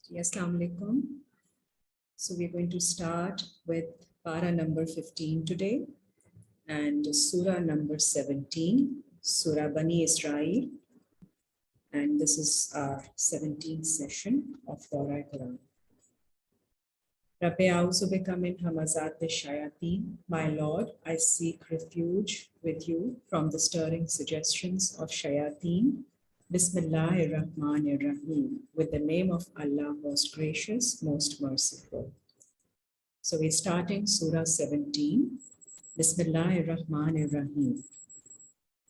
Yes, Assalamu alaikum. So we're going to start with para number 15 today and surah number 17, Surah Bani Israel. And this is our 17th session of Torah Quran. Rabbi A'udhu bika min hamazat shayateen. My Lord, I seek refuge with you from the stirring suggestions of shayateen. Bismillahir Rahmanir Rahim. With the name of Allah, most gracious, most merciful. So we're starting Surah 17. Bismillahir Rahmanir Rahim.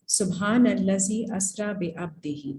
Subhanallazi asra bi abdihi.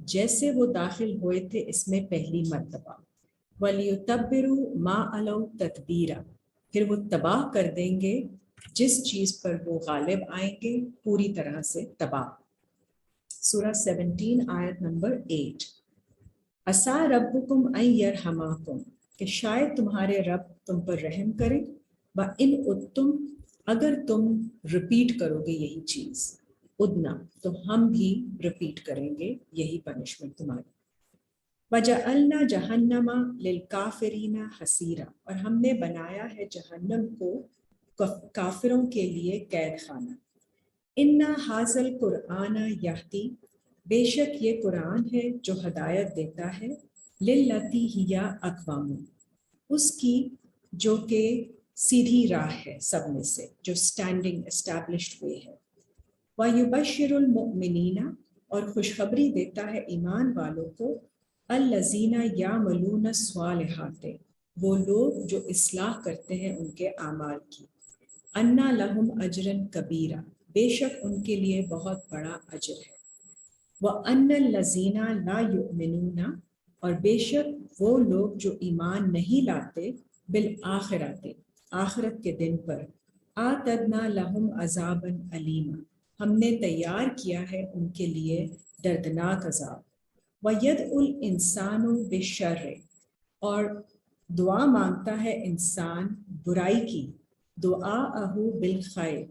جیسے وہ داخل ہوئے تھے اس میں پہلی مرتبہ. وَلِيُتَبِّرُوا مَا عَلَوْا تَتْبِيرًا، پھر وہ تباہ کر دیں گے جس چیز پر وہ غالب آئیں گے پوری طرح سے تباہ. سورہ 17 آیت نمبر 8. عَسَىٰ رَبُّكُمْ أَن يَرْحَمَكُمْ، کہ شاید تمہارے رب تم پر رحم کریں. وَإِنْ عُدْتُمْ، اگر تم رپیٹ کرو گے یہی چیز، ادنا تو ہم بھی رپیٹ کریں گے یہی پنشمنٹ تمہاری. وَجَعَلْنَا جَهَنَّمَ لِلْكَافِرِينَ حَصِيرًا، اور ہم نے بنایا ہے جہنم کو کافروں کے لیے قید خانہ. اِنَّ هَٰذَا الْقُرْآنَ يَهْدِي، بے شک یہ قرآن ہے جو ہدایت دیتا ہے، لِلَّتِي هِيَ أَقْوَمُ، اس کی جو کہ سیدھی راہ ہے سب میں سے، جو اسٹینڈنگ اسٹیبلشڈ وے ہے. وَيُبَشِّرُ الْمُؤْمِنِينَ، اور خوشخبری دیتا ہے ایمان والوں کو، الَّذِينَ يَعْمَلُونَ الصَّالِحَاتِ، وہ لوگ جو اصلاح کرتے ہیں ان کے اعمال کی. أَنَّ لَهُمْ أَجْرًا كَبِيرًا، بے شک ان کے لیے بہت بڑا اجر ہے. وَأَنَّ الَّذِينَ لَا يُؤْمِنُونَ، اور بے شک وہ لوگ جو ایمان نہیں لاتے، بالآخرات، آخرت کے دن پر، آتدنا لہم عذابا علیما، ہم نے تیار کیا ہے ان کے لیے دردناک عذاب. وَيَدْعُ الْإِنسَانُ بِالشَّرِّ، اور دعا مانگتا ہے انسان برائی کی، دعاءہ بالخیر،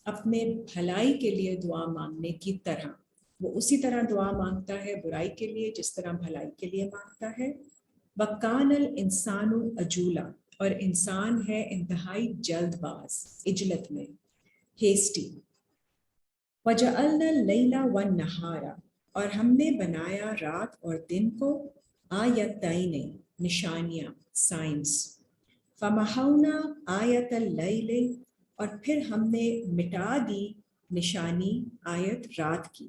اپنے بھلائی کے لیے دعا مانگنے کی طرح. وہ اسی طرح دعا مانگتا ہے برائی کے لیے جس طرح بھلائی کے لیے مانگتا ہے. وَكَانَ الْإِنسَانُ عَجُولًا، اور انسان ہے انتہائی جلد باز، عجلت میں، ہیسٹی. وَجَعَلْنَا اللَّيْلَ وَالنَّهَارَ، اور ہم نے بنایا رات اور دن کو، آیتین، نشانیاں، سائنس. فَمَحَوْنَا آیَةَ اللَّيْلِ، اور پھر ہم نے مٹا دی نشانی آیت رات کی.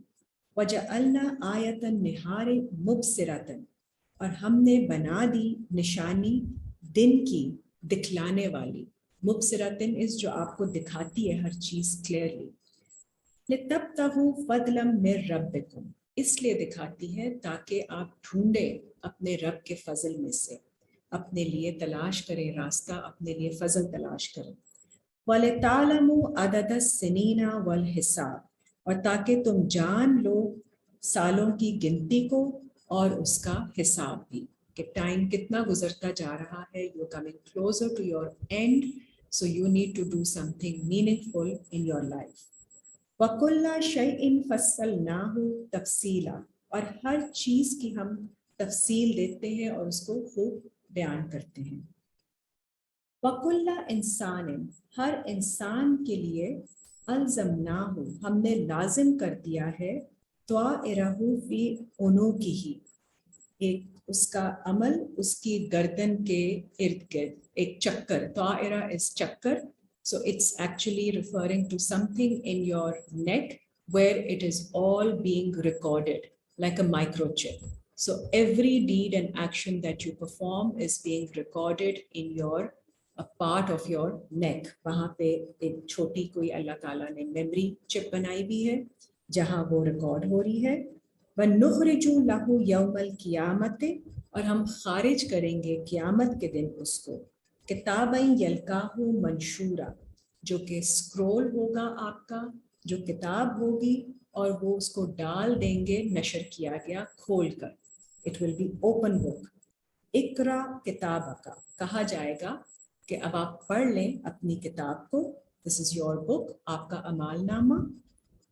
وَجَعَلْنَا آیَةَ النَّهَارِ مُبْصِرَةً، اور ہم نے بنا دی نشانی دن کی دکھلانے والی. مبصرتن اس جو آپ کو دکھاتی ہے ہر چیز کلیئرلی. لِتَبْتَغُوا فَضْلًا مِّن رَبِّكُمْ، اس لیے دکھاتی ہے تاکہ آپ ڈھونڈیں اپنے رب کے فضل میں سے، اپنے لیے تلاش کریں راستہ، اپنے لیے فضل تلاش کریں. وَلِتَعْلَمُوا عَدَدَ السِّنِينَ وَالْحِسَابَ، اور تاکہ تم جان لو سالوں کی گنتی کو اور اس کا حساب بھی، کہ ٹائم کتنا گزرتا جا رہا ہے. You coming closer to your end, so you need to do something meaningful in your life. وَكُلَّ شَيْءٍ فَصَّلْنَاهُ تَفْصِيلًا، اور ہر چیز کی ہم تفصیل دیتے ہیں اور اس کو خوب بیان کرتے ہیں. وَكُلَّ إِنسَانٍ، ہر انسان کے لیے، أَلْزَمْنَاهُ، ہم نے لازم کر دیا ہے، طَائِرَهُ فِي عُنُوقِهِ، ایک اس کا عمل اس کی گردن کے ارد گرد، ایک چکر. طائرہ is چکر، so it's actually referring to something in your neck where it is all being recorded like a microchip. So every deed and action that you perform is being recorded in your a part of your neck. وہاں پہ ایک چھوٹی کوئی اللہ تعالیٰ نے memory چپ بنائی بھی ہے جہاں وہ ریکارڈ ہو رہی ہے. وَنُخْرِجُ لَهُ يَوْمَ الْقِيَامَةِ، اور ہم خارج کریں گے قیامت کے دن اس کو، کتابًا يَلْقَاهُ مَنشُورًا، جو کہ اسکرول ہوگا آپ کا، جو کتاب ہوگی اور وہ اس کو ڈال دیں گے نشر کیا گیا کھول کر. It will be open book. اقرا کتابک، کہا جائے گا کہ اب آپ پڑھ لیں اپنی کتاب کو، دس از یور بک، آپ کا اعمال نامہ.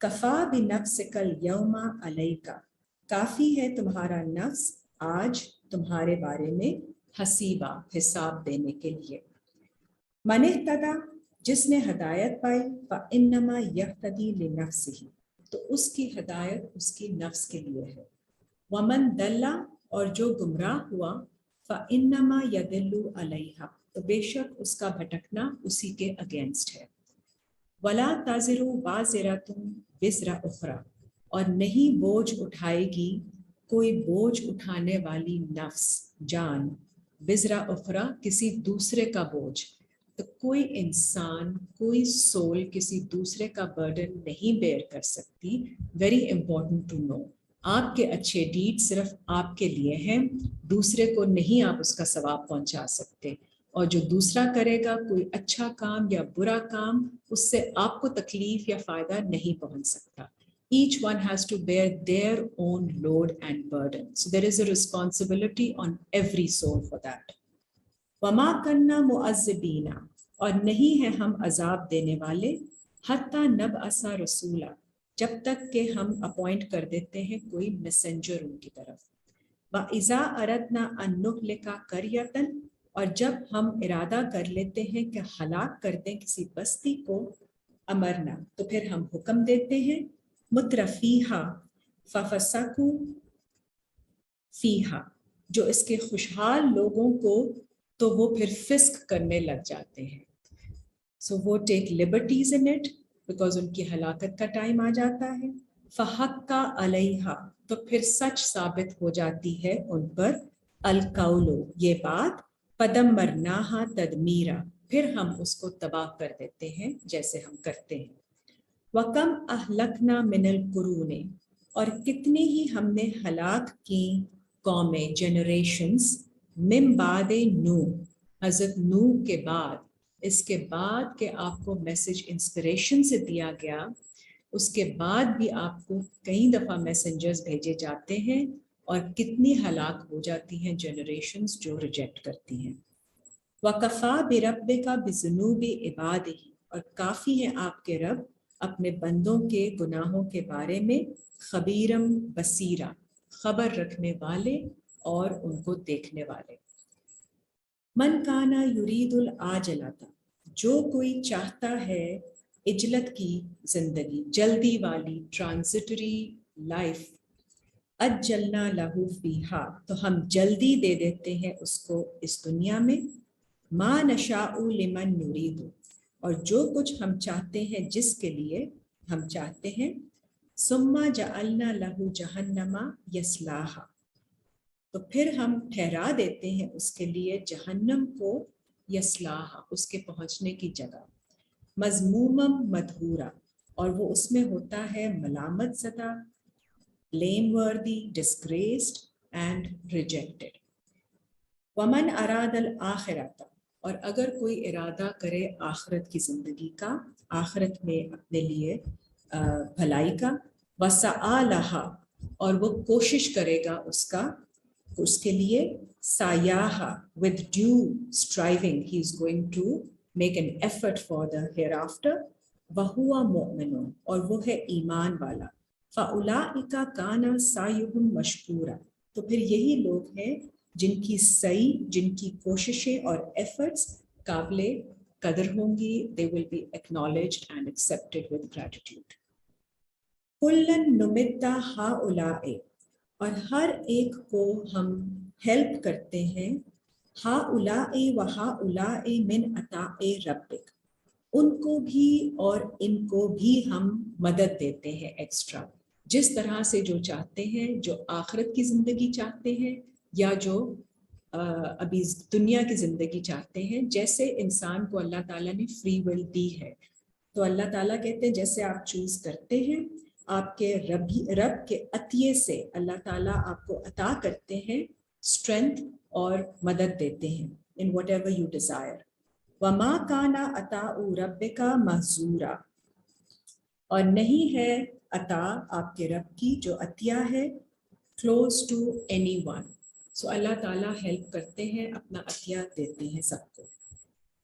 کفا بنفسک الیوم علیک، کافی ہے تمہارا نفس آج تمہارے بارے میں، حسیبہ، حساب دینے کے لیے. من اہتدی، جس نے ہدایت پائی، فانما یہتدی لنفسہ، تو اس کی ہدایت اس کی نفس کے لیے ہے. ومن دل، اور جو گمراہ ہوا، فانما یدل علیہا، تو بے شک اس کا بھٹکنا اسی کے اگینسٹ ہے. ولا تزر وازرۃ وزر اخری، اور نہیں بوجھ اٹھائے گی کوئی بوجھ اٹھانے والی نفس، جان، وزر اخری، کسی دوسرے کا بوجھ. تو کوئی انسان، کوئی سول کسی دوسرے کا برڈن نہیں بیئر کر سکتی. Very important to know. آپ کے اچھے ڈیڈ صرف آپ کے لیے ہیں، دوسرے کو نہیں آپ اس کا ثواب پہنچا سکتے، اور جو دوسرا کرے گا کوئی اچھا کام یا برا کام، اس سے آپ کو تکلیف یا فائدہ نہیں پہنچ سکتا. Each one has to bear their own load and burden. So there is a responsibility on every soul for that. وَمَا كَنَّا مُعَذِّبِينَ، اور نہیں ہیں ہم عذاب دینے والے، حَتَّى نَبْعَثَ رَسُولًا، جب تک کہ ہم اپوائنٹ کر دیتے ہیں کوئی میسنجر ان کی طرف. وَإِذَا أَرَدْنَا أَن نُهْلِكَ قَرْيَةً، اور جب ہم ارادہ کر لیتے ہیں کہ ہلاک کر دیں کسی بستی کو، امرنا، تو پھر ہم حکم دیتے ہیں، مترفیہا ففسقوا فیہا، جو اس کے خوشحال لوگوں کو تو وہ پھر فسق کرنے لگ جاتے ہیں. سو وہ ٹیک لبرٹیز ان اٹ بیکاز ان کی ہلاکت کا ٹائم آ جاتا ہے. فحق علیہا، تو پھر سچ ثابت ہو جاتی ہے ان پر، القول، یہ بات، فدمرناہا تدمیرا، پھر ہم اس کو تباہ کر دیتے ہیں جیسے ہم کرتے ہیں. وَكَمْ أَهْلَكْنَا مِنَ الْقُرُونِ، اور کتنی ہی ہم نے ہلاک کی قومیں، جنریشنز، من بعد نوح، حضرت نوح کے بعد، اس کے بعد کہ آپ کو میسج انسپریشن سے دیا گیا، اس کے بعد بھی آپ کو کئی دفعہ میسنجرز بھیجے جاتے ہیں، اور کتنی ہلاک ہو جاتی ہیں جنریشنز جو ریجیکٹ کرتی ہیں. وَكَفَى بِرَبِّكَ بِذُنُوبِ عِبَادِهِ، اور کافی ہیں آپ کے رب اپنے بندوں کے گناہوں کے بارے میں، خبیرم بصیرا، خبر رکھنے والے اور ان کو دیکھنے والے. من کانا یرید العاجلۃ، جو کوئی چاہتا ہے عجلت کی زندگی، جلدی والی، ٹرانزٹری لائف، اجلنا لہو فیہا، تو ہم جلدی دے دیتے ہیں اس کو اس دنیا میں، ما نشاء لمن نرید، اور جو کچھ ہم چاہتے ہیں جس کے لیے ہم چاہتے ہیں. ثم جعلنا لہ جہنم یصلاھا، تو پھر ہم ٹھہرا دیتے ہیں اس کے لیے جہنم کو، یصلاھا، اس کے پہنچنے کی جگہ، مذمومم مدحورا، اور وہ اس میں ہوتا ہے ملامت زدہ، blame worthy, disgraced and rejected. ومن اراد الآخرۃ، اور اگر کوئی ارادہ کرے آخرت کی زندگی کا، آخرت میں اپنے لیے بھلائی کا، وسعی لہا، اور وہ کوشش کرے گا اس کا، اس کے لیے، سایاہا، with due striving he is going to make an effort for the hereafter، وہوا مؤمن، اور وہ ہے ایمان والا. فاولئک کان سعیہم مشکورا، تو پھر یہی لوگ ہیں جن کی سعی، جن کی کوششیں اور ایفرٹس قابل قدر ہوں گی. they will be acknowledged and accepted with gratitude. کلن نمد ہؤلاء، اور ہر ایک کو ہم ہیلپ کرتے ہیں، ہؤلاء وہؤلاء من عطاء ربک، ان کو بھی اور ان کو بھی ہم مدد دیتے ہیں ایکسٹرا، جس طرح سے جو چاہتے ہیں، جو آخرت کی زندگی چاہتے ہیں یا جو ابھی دنیا کی زندگی چاہتے ہیں. جیسے انسان کو اللہ تعالیٰ نے فری ول دی ہے، تو اللہ تعالیٰ کہتے ہیں جیسے آپ چوز کرتے ہیں، آپ کے رب کے عطیے سے اللہ تعالیٰ آپ کو عطا کرتے ہیں اسٹرینتھ اور مدد دیتے ہیں in whatever you desire. وما کان عطاء ربک محظورا، اور نہیں ہے عطا آپ کے رب کی جو عطیہ ہے close to anyone. سو اللہ تعالیٰ ہیلپ کرتے ہیں، اپنا عطیہ دیتے ہیں سب کو.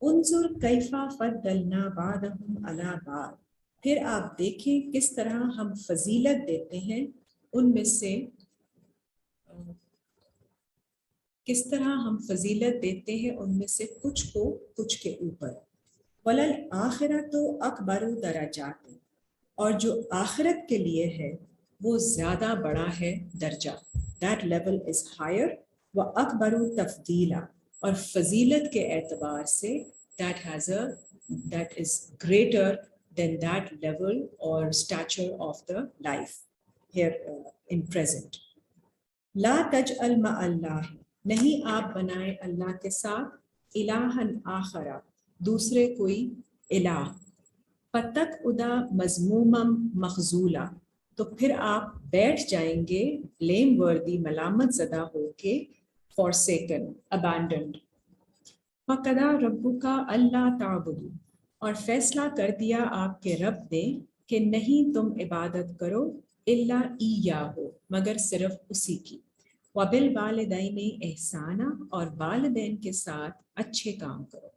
انظر کیفا فضلنا بعضهم علی بعض، پھر آپ دیکھیں کس طرح ہم فضیلت دیتے ہیں ان میں سے، کس طرح ہم فضیلت دیتے ہیں ان میں سے کچھ کو کچھ کے اوپر. وَلَلْآخِرَةُ أَكْبَرُ دَرَجَاتٍ، اور جو آخرت کے لیے ہے وہ زیادہ بڑا ہے درجہ، that level is higher. وَأَكْبَرُ تَفْضِيلًا، اور فضیلت کے اعتبار سے that is greater than that level or stature of the life here in present. لا تجعل مع اللہ، نہیں آپ بنائیں اللہ کے ساتھ، الہًا آخر، دوسرے کوئی الہ، فتق ادا مذمومم مخذولا، تو پھر آپ بیٹھ جائیں گے blame worthy ملامت زدہ ہو کے forsaken abandoned. فَقَضَى رَبُّكَ أَلَّا تَعْبُدُوا اور فیصلہ کر دیا آپ کے رب نے کہ نہیں تم عبادت کرو الا ایہو مگر صرف اسی کی. وَبِالْوَالِدَيْنِ احسانا اور والدین کے ساتھ اچھے کام کرو.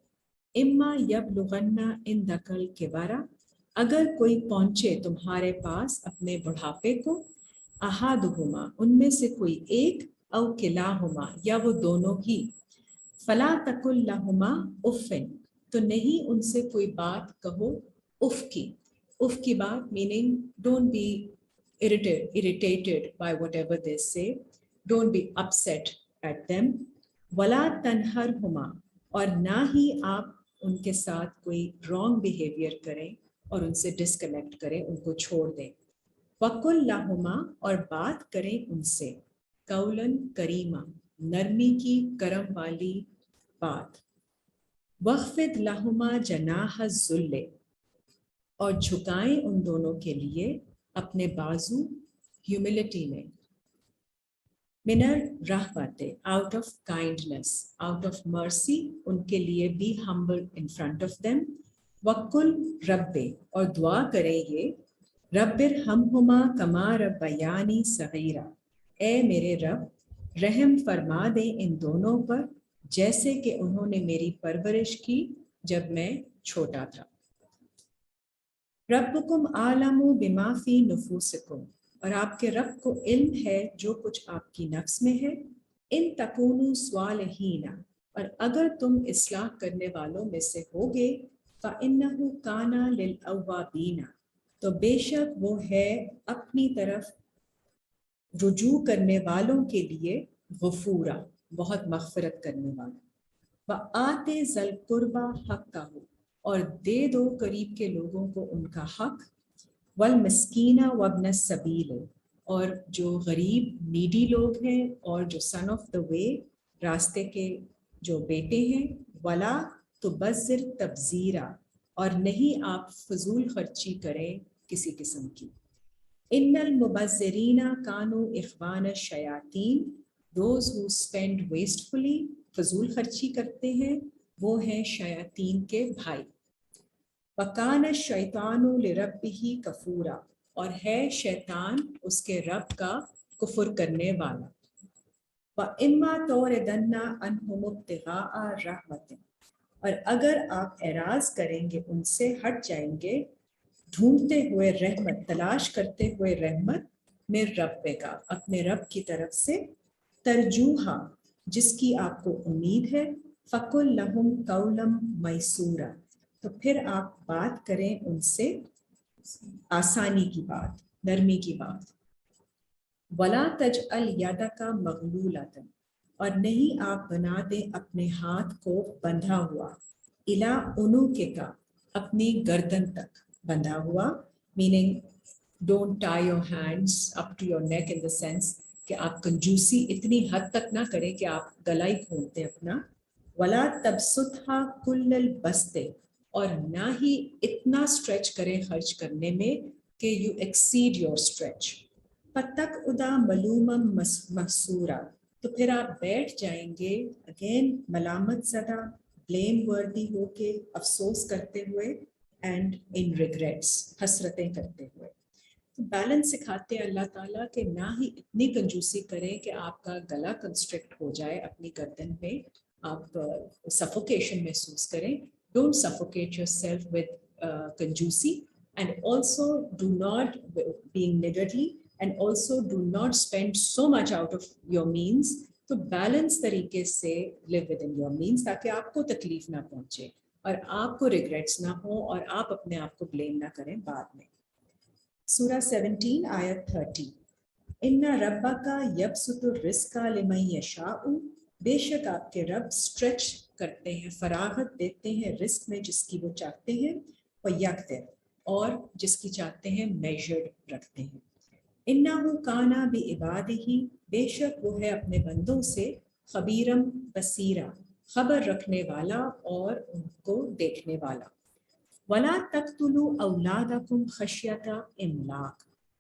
اما یبلغن عندک الکبر اگر کوئی پہنچے تمہارے پاس اپنے بڑھاپے کو احدہما ان میں سے کوئی ایک او کلاہما یا وہ دونوں ہی فلا تقل لہما اف تو نہیں ان سے کوئی بات کہو اف کی بات meaning don't be irritated by whatever they say, don't be upset at them. ولا تنہرہما اور نہ ہی آپ ان کے ساتھ کوئی رانگ بیہیویئر کریں اور ان سے ڈسکنیکٹ کریں ان کو چھوڑ دیں. وقل لہما اور بات کریں ان سے قولاً کریما نرمی کی کرم والی بات. وخفض لہما جناح الذل اور جھکائیں ان دونوں کے لیے اپنے بازو ہیوملٹی میں. من الرحمت out of kindness out of mercy ان کے لیے be humble in front of them. وقل رب اور دعا کریں یہ رب ارحمہما کما ربیانی صغیرا اے میرے رب رحم فرما دے ان دونوں پر جیسے کہ انہوں نے میری پرورش کی جب میں چھوٹا تھا. ربکم عالم بما فی نفوسکم اور آپ کے رب کو علم ہے جو کچھ آپ کی نفس میں ہے. ان تکونوا صالحین اور اگر تم اصلاح کرنے والوں میں سے ہوگے فإنہ کان للأوابین تو بے شک وہ ہے اپنی طرف رجوع کرنے والوں کے لیے غفورا بہت مغفرت کرنے والا. وآت ذی القربی حقہ اور دے دو قریب کے لوگوں کو ان کا حق. والمسکین وابن السبیل اور جو غریب نیڈی لوگ ہیں اور جو سن آف دا وے راستے کے جو بیٹے ہیں. ولا تبذر تبذیرا اور نہیں آپ فضول خرچی کریں کسی قسم کی. ان المبذرین کانوا اخوان الشیاطین those who spend wastefully فضول خرچی کرتے ہیں وہ ہیں شیاطین کے بھائی. وَكَانَ الشَّيْطَانُ لِرَبِّهِ كَفُورًا اور ہے شیطان اس کے رب کا کفر کرنے والا. وَإِمَّا تُعْرِضَنَّ عَنْهُمُ ابْتِغَاءَ رَحْمَةٍ اور اگر آپ اعراض کریں گے ان سے ہٹ جائیں گے ڈھونڈتے ہوئے رحمت تلاش کرتے ہوئے رحمت من رب کا اپنے رب کی طرف سے ترجوہا جس کی آپ کو امید ہے. فَقُلْ لَهُمْ قَوْلًا مَيْسُورًا تو پھر آپ بات کریں ان سے آسانی کی بات نرمی کی بات. وَلَا تَجْعَلْ يَدَكَ مَغْلُولَةً اور نہیں آپ بنا دیں اپنے ہاتھ کو بندھا ہوا اِلیٰ عُنُقِکَ اپنی گردن تک بندھا ہوا meaning don't tie your hands up to your neck in the sense کہ آپ کنجوسی اتنی حد تک نہ کریں کہ آپ گلا ہی کھولتے اپنا. وَلَا تَبْسُطْهَا كُلَّ الْبَسْطِ اور نہ ہی اتنا اسٹریچ کریں خرچ کرنے میں کہ یو ایکسیڈ یور اسٹریچ. فَتَقْعُدَ مَلُومًا مَحْسُورًا تو پھر آپ بیٹھ جائیں گے اگین ملامت زدہ بلیم وردی ہو کے افسوس کرتے ہوئے اینڈ ان ریگریٹس حسرتیں کرتے ہوئے. تو بیلنس سکھاتے ہیں اللہ تعالیٰ کہ نہ ہی اتنی کنجوسی کریں کہ آپ کا گلا کنسٹرکٹ ہو جائے اپنی گردن پہ آپ سفوکیشن محسوس کریں. Don't suffocate yourself with conjusi and also do not being niggardly and also do not spend so much out of your means. تو بیلنس طریقے سے live within your means تاکہ آپ کو تکلیف نہ پہنچے اور آپ کو ریگریٹس نہ ہوں اور آپ اپنے آپ کو بلیم نہ کریں بعد میں. سورہ 17 آیت 30 ان ربک یبسط الرزق لمن یشاء بے شک آپ کے رب اسٹریچ کرتے ہیں فراغت دیتے ہیں رزق میں جس کی وہ چاہتے ہیں. وَيَقْدِرُ اور جس کی چاہتے ہیں میجرڈ رکھتے ہیں. إِنَّهُ كَانَ بِعِبَادِهِ بے شک وہ ہے اپنے بندوں سے خبیرم بصیرا خبر رکھنے والا اور ان کو دیکھنے والا. وَلَا تَقْتُلُوا أَوْلَادَكُمْ خَشْيَةَ إِمْلَاقٍ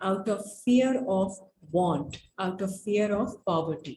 out of fear of want, out of fear of poverty,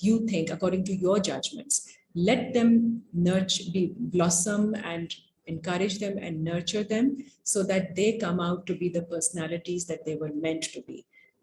you think, according to your judgments. Let them nurture, blossom and encourage them and nurture them so that they come out to be the personalities that they were meant to be,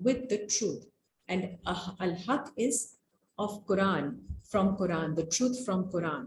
with the truth. And al-haq is of Quran, from Quran, the truth from Quran.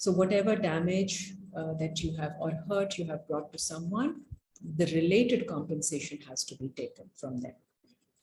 So whatever damage that you have or hurt you have brought to someone, the related compensation has to be taken from them.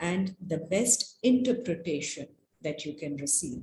and the best interpretation that you can receive.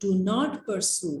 do not pursue,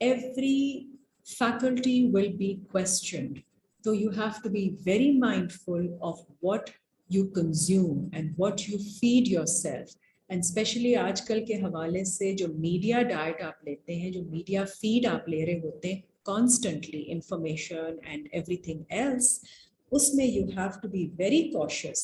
every faculty will be questioned. So you have to be very mindful of what you consume and what you feed yourself. And especially آج کل کے حوالے سے جو media diet آپ لیتے ہیں, جو میڈیا فیڈ آپ لے رہے ہوتے ہیں constantly, information and everything else, اس میں you have to be very cautious.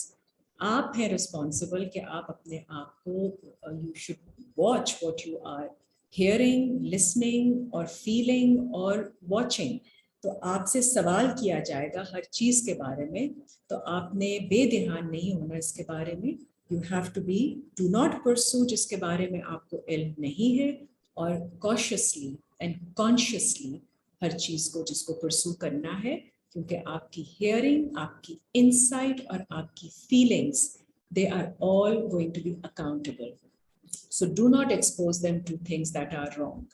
آپ ہیں responsible کہ آپ اپنے آپ کو you should watch what you are hearing, listening or feeling or watching. تو آپ سے سوال کیا جائے گا ہر چیز کے بارے میں, تو آپ نے بے دھیان نہیں ہونا اس کے بارے میں. You have to be, do not pursue جس کے بارے میں آپ کو علم نہیں ہے, اور cautiously and consciously ہر چیز کو جس کو پرسو کرنا ہے, کیونکہ آپ کی ہیئرنگ, آپ کی انسائٹ اور آپ کی feelings, they are all going to be accountable. So do not expose them to things that are wrong.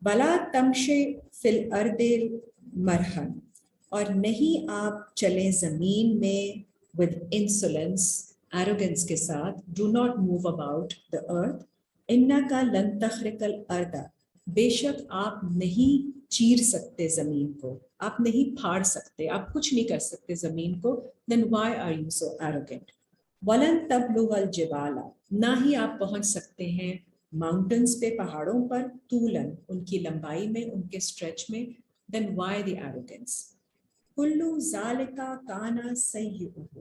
بلا تمشے فی الارض مرحن, اور نہیں آپ چلیں زمین میں with insolence, arrogance کے ساتھ. Do not move about the earth. انکا لن تخرق الارض, بے شک آپ نہیں چیر سکتے زمین کو, آپ نہیں پھاڑ سکتے, آپ کچھ نہیں کر سکتے زمین کو. Then why are you so arrogant? ولن تبلغ الجبال, نہ ہی آپ پہنچ سکتے ہیں ماؤنٹنس پہ, پہاڑوں پر, طولن ان کی لمبائی میں, ان کے اسٹریچ میں. Then why the arrogance? کلو ذالک کان سیئہ,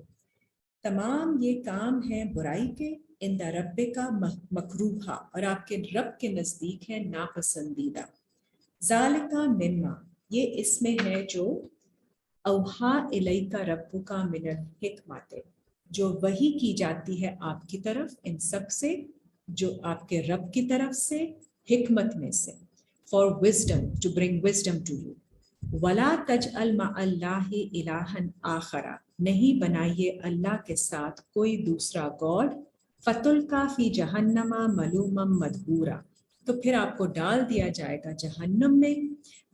تمام یہ کام ہیں برائی کے, عند ربک مکروہا, اور آپ کے رب کے نزدیک ہے ناپسندیدہ. ذالک مما, یہ اس میں ہے جو اوحا الیک ربک من الحکمت, جو وحی کی جاتی ہے آپ کی طرف ان سب سے, جو آپ کے رب کی طرف سے حکمت میں سے. For wisdom, to bring wisdom to you. وَلَا تَجْعَلْ مَعَ اللَّهِ إِلَٰهًا آخَرَ, نہیں بنائیے اللہ کے ساتھ کوئی دوسرا گاڈ. فَتُلْقَىٰ فِي جَهَنَّمَ مَلُومًا مَدْحُورًا, تو پھر آپ کو ڈال دیا جائے گا جہنم میں,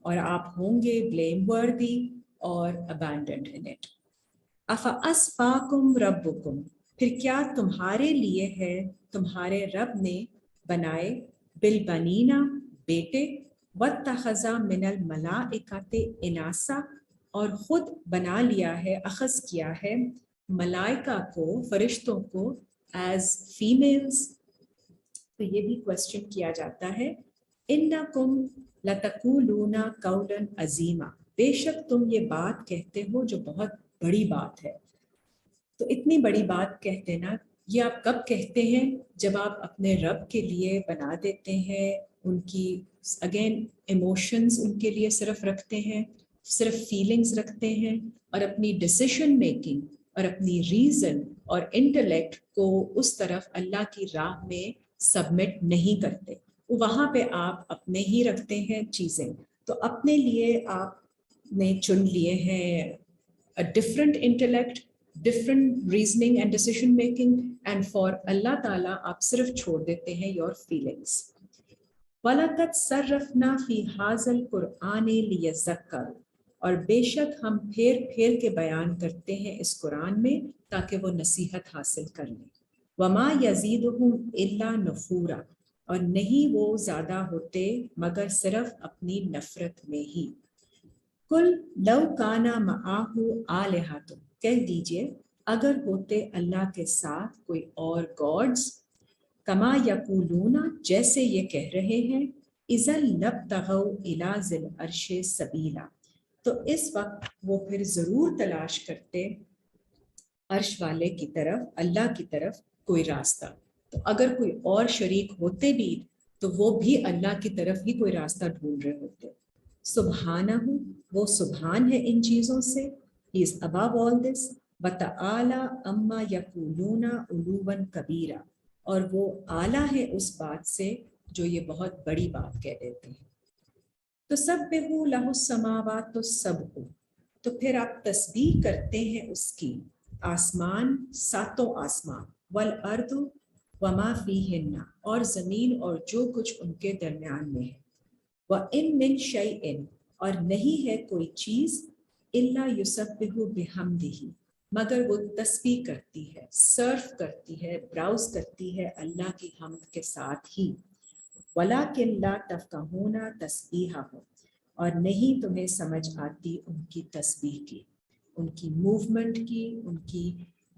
اور آپ ہوں گے blame worthy اور abandoned in it. أَفَأَصْفَاكُمْ رَبُّكُمْ, پھر کیا تمہارے لیے ہے تمہارے رب نے بنائے, بالبنینا, بیٹے, وَاتَّخَذَ مِنَ الْمَلَائِكَةِ إِنَاثًا, اور خود بنا لیا ہے, اخذ کیا ہے ملائکہ کو, فرشتوں کو, as females. تو یہ بھی کوشچن کیا جاتا ہے. إِنَّكُمْ لَتَقُولُونَ قَوْلًا عَظِيمًا, بے شک تم یہ بات کہتے ہو جو بہت بڑی بات ہے. تو اتنی بڑی بات کہتے نا, یہ آپ کب کہتے ہیں؟ جب آپ اپنے رب کے لیے بنا دیتے ہیں, ان کی اگین ایموشنز ان کے لیے صرف رکھتے ہیں, صرف فیلنگز رکھتے ہیں, اور اپنی ڈیسیشن میکنگ اور اپنی ریزن اور انٹلیکٹ کو اس طرف اللہ کی راہ میں سبمٹ نہیں کرتے. وہاں پہ آپ اپنے ہی رکھتے ہیں چیزیں. تو اپنے لیے آپ نے چن لیے ہیں a different intellect, different reasoning and decision making, and for Allah Ta'ala آپ صرف چھوڑ دیتے ہیں your feelings. وَلَقَدْ صَرَّفْنَا فِي هَذَا الْقُرْآنِ لِيَذَّكَّرُوا, اور بے شک ہم پھیر پھیر کے بیان کرتے ہیں اس قرآن میں تاکہ وہ نصیحت حاصل کر لیں. وَمَا يَزِيدُهُمْ إِلَّا نُفُورًا, اور نہیں وہ زیادہ ہوتے مگر صرف اپنی نفرت میں ہی. کل لو کانا معاہ آلہۃ, کہہ دیجئے اگر ہوتے اللہ کے ساتھ کوئی اور گاڈز, کما یقولون, جیسے یہ کہہ رہے ہیں, اذا لابتغوا الی ذی العرش سبیلا, تو اس وقت وہ پھر ضرور تلاش کرتے عرش والے کی طرف, اللہ کی طرف کوئی راستہ. تو اگر کوئی اور شریک ہوتے بھی تو وہ بھی اللہ کی طرف ہی کوئی راستہ ڈھونڈ رہے ہوتے. سبحانہ, وہ سبحان ہے ان چیزوں سے, he is above all this. وَتَعَالَى أَمَّا يَقُولُونَ عُلُوًّا كَبِيرًا, اور وہ اعلیٰ ہے اس بات سے جو یہ بہت بڑی بات کہہ دیتے ہیں. تُسَبِّحُ لَهُ السَّمَاوَاتُ السَّبْعُ, تو پھر آپ تسبیح کرتے ہیں اس کی آسمان, ساتوں آسمان, وَالْأَرْضُ وَمَا فِيهِنَّ, اور زمین اور جو کچھ ان کے درمیان میں ہے. وَإِن مِّن شَيْءٍ, اور نہیں ہے کوئی چیز, إِلَّا يُسَبِّحُ بِحَمْدِهِ, مگر وہ تسبیح کرتی ہے, سرف کرتی ہے, براؤز کرتی ہے اللہ کی حمد کے ساتھ ہی. وَلَٰكِن لَا تَفْقَهُونَ تَسْبِيحَهُمْ, اور نہیں تمہیں سمجھ آتی ان کی تسبیح کی, ان کی موومنٹ کی, ان کی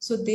so they,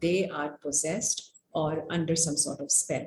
they are possessed or under some sort of spell।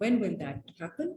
when will that happen।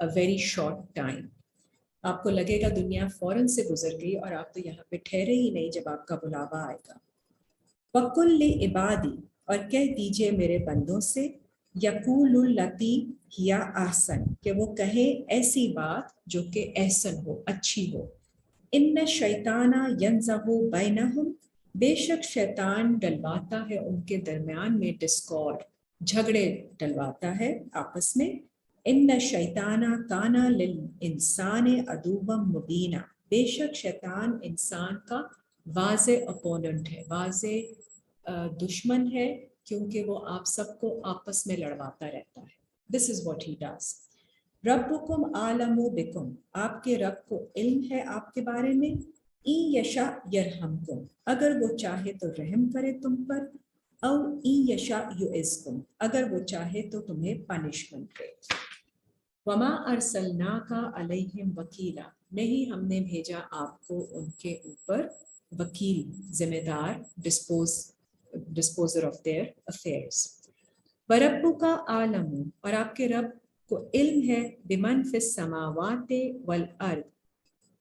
a very short time। آپ کو لگے گا دنیا فوراً سے گزر گئی اور آپ تو یہاں پہ ٹھہرے ہی نہیں جب آپ کا بلاوا آئے گا. وَقُلْ عبادی، اور کہہ دیجئے میرے بندوں سے، یقول التی یا احسن، کہ وہ کہیں ایسی بات جو کہ احسن ہو، اچھی ہو. ان الشیطان ینزغ بینہم، بے شک شیطان ڈلواتا ہے ان کے درمیان میں ڈسکارڈ، جھگڑے ڈلواتا ہے آپس میں. ان الشیطان کان للانسان عدوا مبینا، بے شک شیطان انسان کا واضح اپوننٹ ہے، واضح دشمن ہے، کیونکہ وہ آپ سب کو آپس میں لڑواتا رہتا ہے. دس از واٹ ہی ڈز. ربکم عالم بکم، آپ کے رب کو علم ہے آپ کے بارے میں. این یشاء یرحمکم، اگر وہ چاہے تو رحم کرے تم پر. او این یشاء یعزکم، اگر وہ چاہے تو تمہیں پنشمنٹ دے. وما ارسلناک علیہم وکیلا، نہیں ہم نے بھیجا آپ کو ان کے اوپر وکیل، ذمہ دار، ڈسپوزر آف دیئر افیئرس. وربک عالم، اور آپ کے رب کو علم ہے، بمن فی السماوات والارض،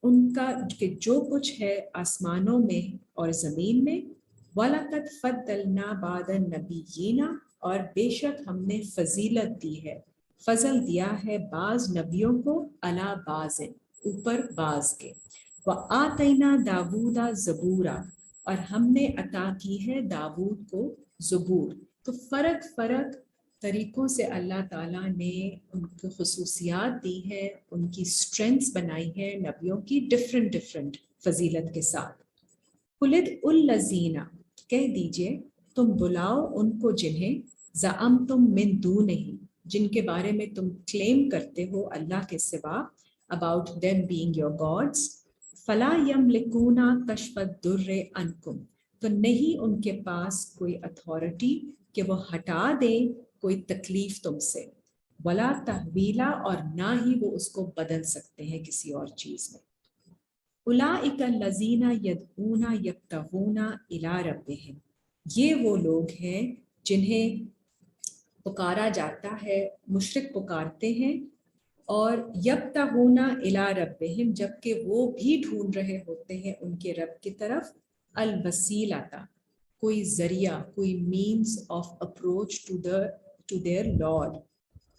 ان کا کہ جو کچھ ہے آسمانوں میں اور زمین میں. وَلَقَدْ فَضَّلْنَا بَعْضَ النَّبِيِّينَ، اور بے شک ہم نے فضیلت دی ہے، فضل دیا ہے بعض نبیوں کو، علی بعض، اوپر بعض کے. وَآتَيْنَا دَاوُودَ زَبُورًا، اور ہم نے عطا کی ہے داود کو زبور. تو فرق طریقوں سے اللہ تعالیٰ نے ان کی خصوصیات دی ہے، ان کی اسٹرینگس بنائی ہے نبیوں کی ڈفرینٹ فضیلت کے ساتھ. قُلِ ادْعُوا الَّذِينَ، کہہ دیجئے تم بلاؤ ان کو جنہیں زعمتم من دونہ، جن کے بارے میں تم کلیم کرتے ہو اللہ کے سوا، about them being your gods. فلا یملکون کشف الضر عنکم، تو نہیں ان کے پاس کوئی اتھارٹی کہ وہ ہٹا دیں کوئی تکلیف تم سے. ولا تحویلا، اور نہ ہی وہ اس کو بدل سکتے ہیں کسی اور چیز میں. اولئک الذین یدعون یبتغون الی ربہم، یہ وہ لوگ ہیں جنہیں پکارا جاتا ہے، مشرک پکارتے ہیں، اور یبتغون الی ربہم، جبکہ وہ بھی ڈھونڈ رہے ہوتے ہیں ان کے رب کی طرف، الوسیلۃ، کوئی ذریعہ، کوئی means of approach to their lord.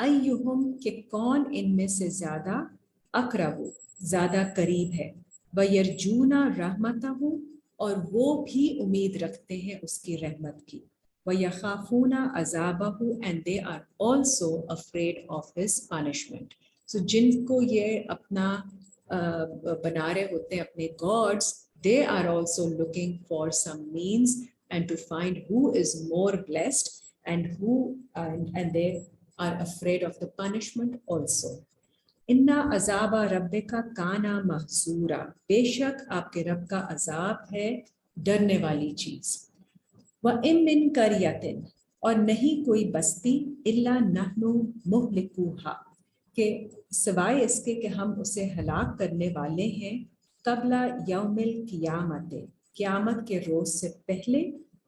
ایہم، کہ کون ان میں سے زیادہ، اقرب، زیادہ قریب ہے، وَيَرْجُونَ رَحْمَتَهُ، اور وہ بھی امید رکھتے ہیں اس کی رحمت کی. وَيَخَافُونَ عَذَابَهُ، and they are also afraid of his punishment. So جن کو یہ اپنا بنا رہے ہوتے ہیں اپنے gods, they are also looking for some means and to find who is more blessed and they are afraid of the punishment also. اِنَّ عَذَابَ رَبِّكَ كَانَ مَحْذُورًا، بے شک آپ کے رب کا عذاب ہے ڈرنے والی چیز. وَإِن مِّن قَرْيَةٍ، اور نہیں کوئی بستی، إِلَّا نَحْنُ مُهْلِكُوهَا، کہ سوائے اس کے کہ ہم اسے ہلاک کرنے والے ہیں، قبل یوم القیامت، قیامت کے روز سے پہلے،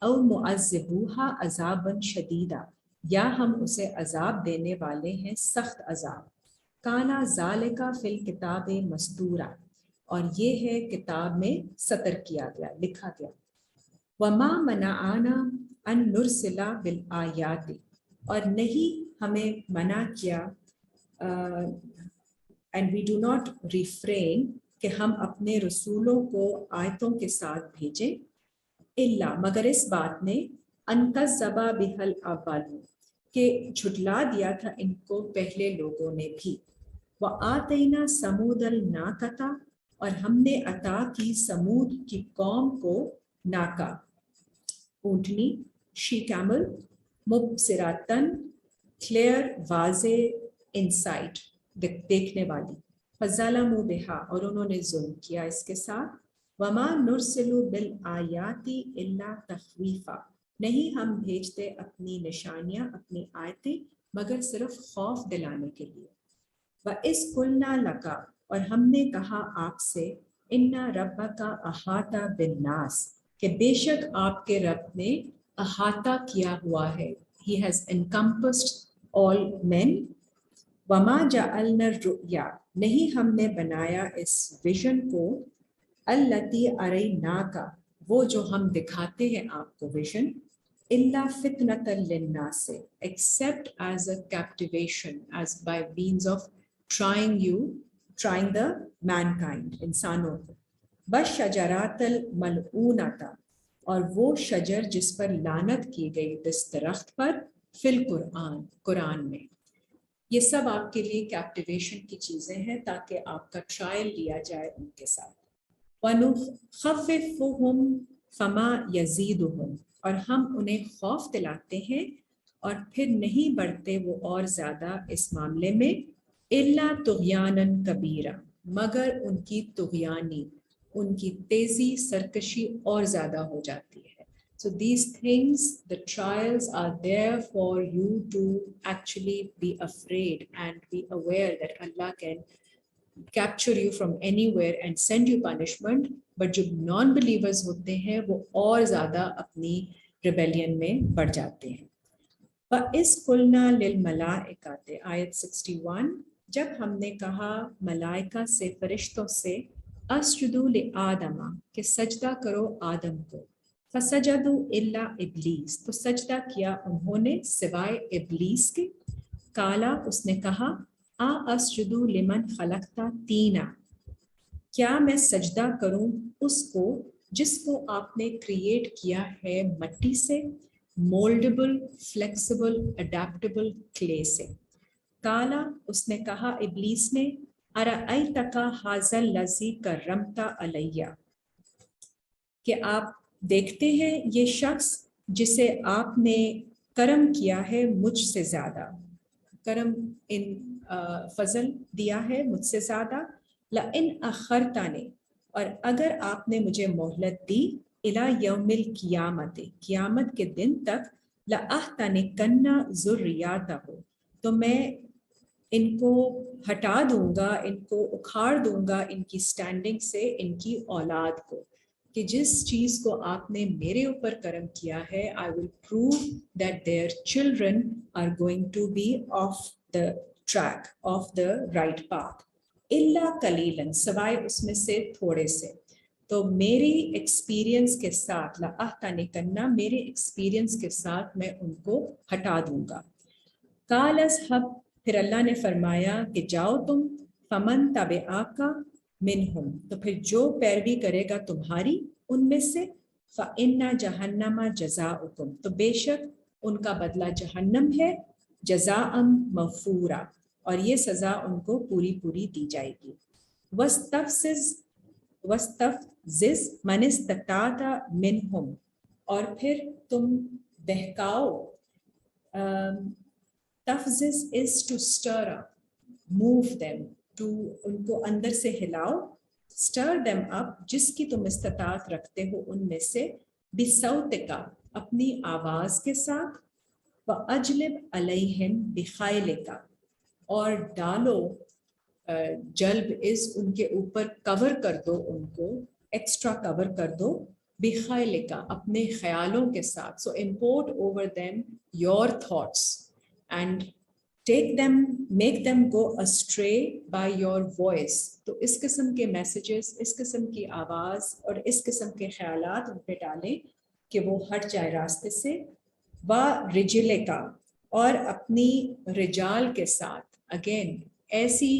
او معذبوها عذابا شدیدا، یا ہم اسے عذاب دینے والے ہیں سخت عذاب. کانا ذالک فی الکتاب مستورا، اور یہ ہے کتاب میں سطر کیا گیا، لکھا گیا. وما منعنا ان نرسل بالآیات، اور نہیں ہمیں منع کیا and we do not refrain کہ ہم اپنے رسولوں کو آیتوں کے ساتھ بھیجیں، الا، مگر اس بات میں، ان کذب بها الاولون، کہ جھٹلا دیا تھا ان کو پہلے لوگوں نے بھی. وآتینا ثمود الناقۃ، اور ہم نے عطا کی سمود کی قوم کو ناقہ، اونٹنی، شی کیمل، مبصراتن، کلیئر، واضح، انسائٹ، دیکھنے والی. فظلموا بہا، اور انہوں نے ظلم کیا اس کے ساتھ. وما نرسل بالآیات الا تخویفا، نہیں ہم بھیجتے اپنی نشانیاں، اپنی آیتیں، مگر صرف خوف دلانے کے لیے. وَإِذْ قُلْنَا لَكَ، اور ہم نے کہا آپ سے، إِنَّ رَبَّكَ أَحَاطَ بِالنَّاسِ، کہ بے شک آپ کے رب نے احاطہ کیا ہوا ہے، He has encompassed all men. وَمَا جَعَلْنَا الرُّؤْيَا، نہیں ہم نے بنایا اس ویژن کو التی اریناکا کا، وہ جو ہم دکھاتے ہیں آپ کو ویژن، الا فتنۃ للناس سے، except as a captivation, as by means of trying the mankind، انسانوں کو، بس شجرات الملعونۃ، اور وہ شجر جس پر لعنت کی گئی، اس درخت پر، فی القرآن، قرآن میں۔ یہ سب آپ کے لیے کیپٹیویشن کی چیزیں ہیں تاکہ آپ کا ٹرائل لیا جائے ان کے ساتھ۔ وَنُخَفِّفُهُمْ فَمَا يَزِيدُهُمْ، اور ہم انہیں خوف دلاتے ہیں اور پھر نہیں بڑھتے وہ اور زیادہ اس معاملے میں، إِلَّا طُغْيَانًا كَبِيرًا، مگر ان کی طغیانی، ان کی تیزی، سرکشی اور زیادہ ہو جاتی ہے۔ So these things, the trials are there for you to actually be afraid and be aware that Allah can capture you from anywhere and send you punishment. But جو نان بلیورز ہوتے ہیں وہ اور زیادہ اپنی ریبیلین میں بڑھ جاتے ہیں۔ وَإِذْ قُلْنَا لِلْمَلَائِكَةِ، آیت 61، جب ہم نے کہا ملائکہ سے، فرشتوں سے، اسجدوا لآدم، کہ سجدہ کرو آدم کو، فسجدوا الا ابلیس، تو سجدہ کیا انہوں نے سوائے ابلیس کے، کالا، اس نے کہا، اسجد لمن خلقت طینا، کیا میں سجدہ کروں اس کو جس کو آپ نے کریٹ کیا ہے مٹی سے، مولڈیبل، فلیکسیبل، اڈیپٹیبل کلے سے۔ کالا، اس نے کہا ابلیس نے، ارأیتک ھذا الذی کرمت علیہ، کہ آپ دیکھتے ہیں یہ شخص جسے آپ نے کرم کیا ہے مجھ سے زیادہ، کرم ان فضل دیا ہے مجھ سے زیادہ، لئن اخرتنی، اور اگر آپ نے مجھے مہلت دی، الی یوم القیامت، قیامت کے دن تک، لأحتنکن ذریاتہ، تو میں ان کو ہٹا دوں گا، ان کو اکھاڑ دوں گا ان کی سٹینڈنگ سے، ان کی اولاد کو، کہ جس چیز کو آپ نے میرے اوپر کرم کیا ہے، I will prove that their children are going to be off the track, off the right path. إِلَّا قَلِيلًا، سوائے اس میں سے تھوڑے سے۔ تو میری ایکسپیرینس کے ساتھ، لَأَحْتَنِكَنَّ، میرے ایکسپیرینس کے ساتھ میں ان کو ہٹا دوں گا۔ قَالَ اذْهَبْ، پھر اللہ نے فرمایا کہ جاؤ تم، فَمَن تَبِعَكَ مِنْهُمْ، تو پھر جو پیروی کرے گا تمہاری ان میں سے، فَإِنَّ جَهَنَّمَ جَزَاؤُكُمْ، تو بے شک ان کا بدلہ جہنم ہے، جزاءً موفورا، اور یہ سزا ان کو پوری پوری دی جائے گی۔ وَاسْتَفْزِزْ مَنِ اسْتَطَعْتَ مِنْهُمْ، اور پھر تم بہکاؤ، تفزز is to stir up, move them, to ان کو اندر سے ہلاؤ، stir them up، جس کی تم استطاعت رکھتے ہو ان میں سے، بصوتک، اپنی آواز کے ساتھ، وَأَجْلِبْ عَلَيْهِمْ بِخَيْلِكَ، اور ڈالو، جلب از ان کے اوپر، کور کر دو ان کو، ایکسٹرا کور کر دو، بِخَيْلِكَ، اپنے خیالوں کے ساتھ، so import over them your thoughts and take them, make them go astray by your voice۔ تو اس قسم کے میسیجز، اس قسم کی آواز اور اس قسم کے خیالات ان پہ ڈالیں کہ وہ ہٹ جائے راستے سے۔ وَرِجْلِكَ، اور اپنی رجال کے ساتھ، اگین ایسی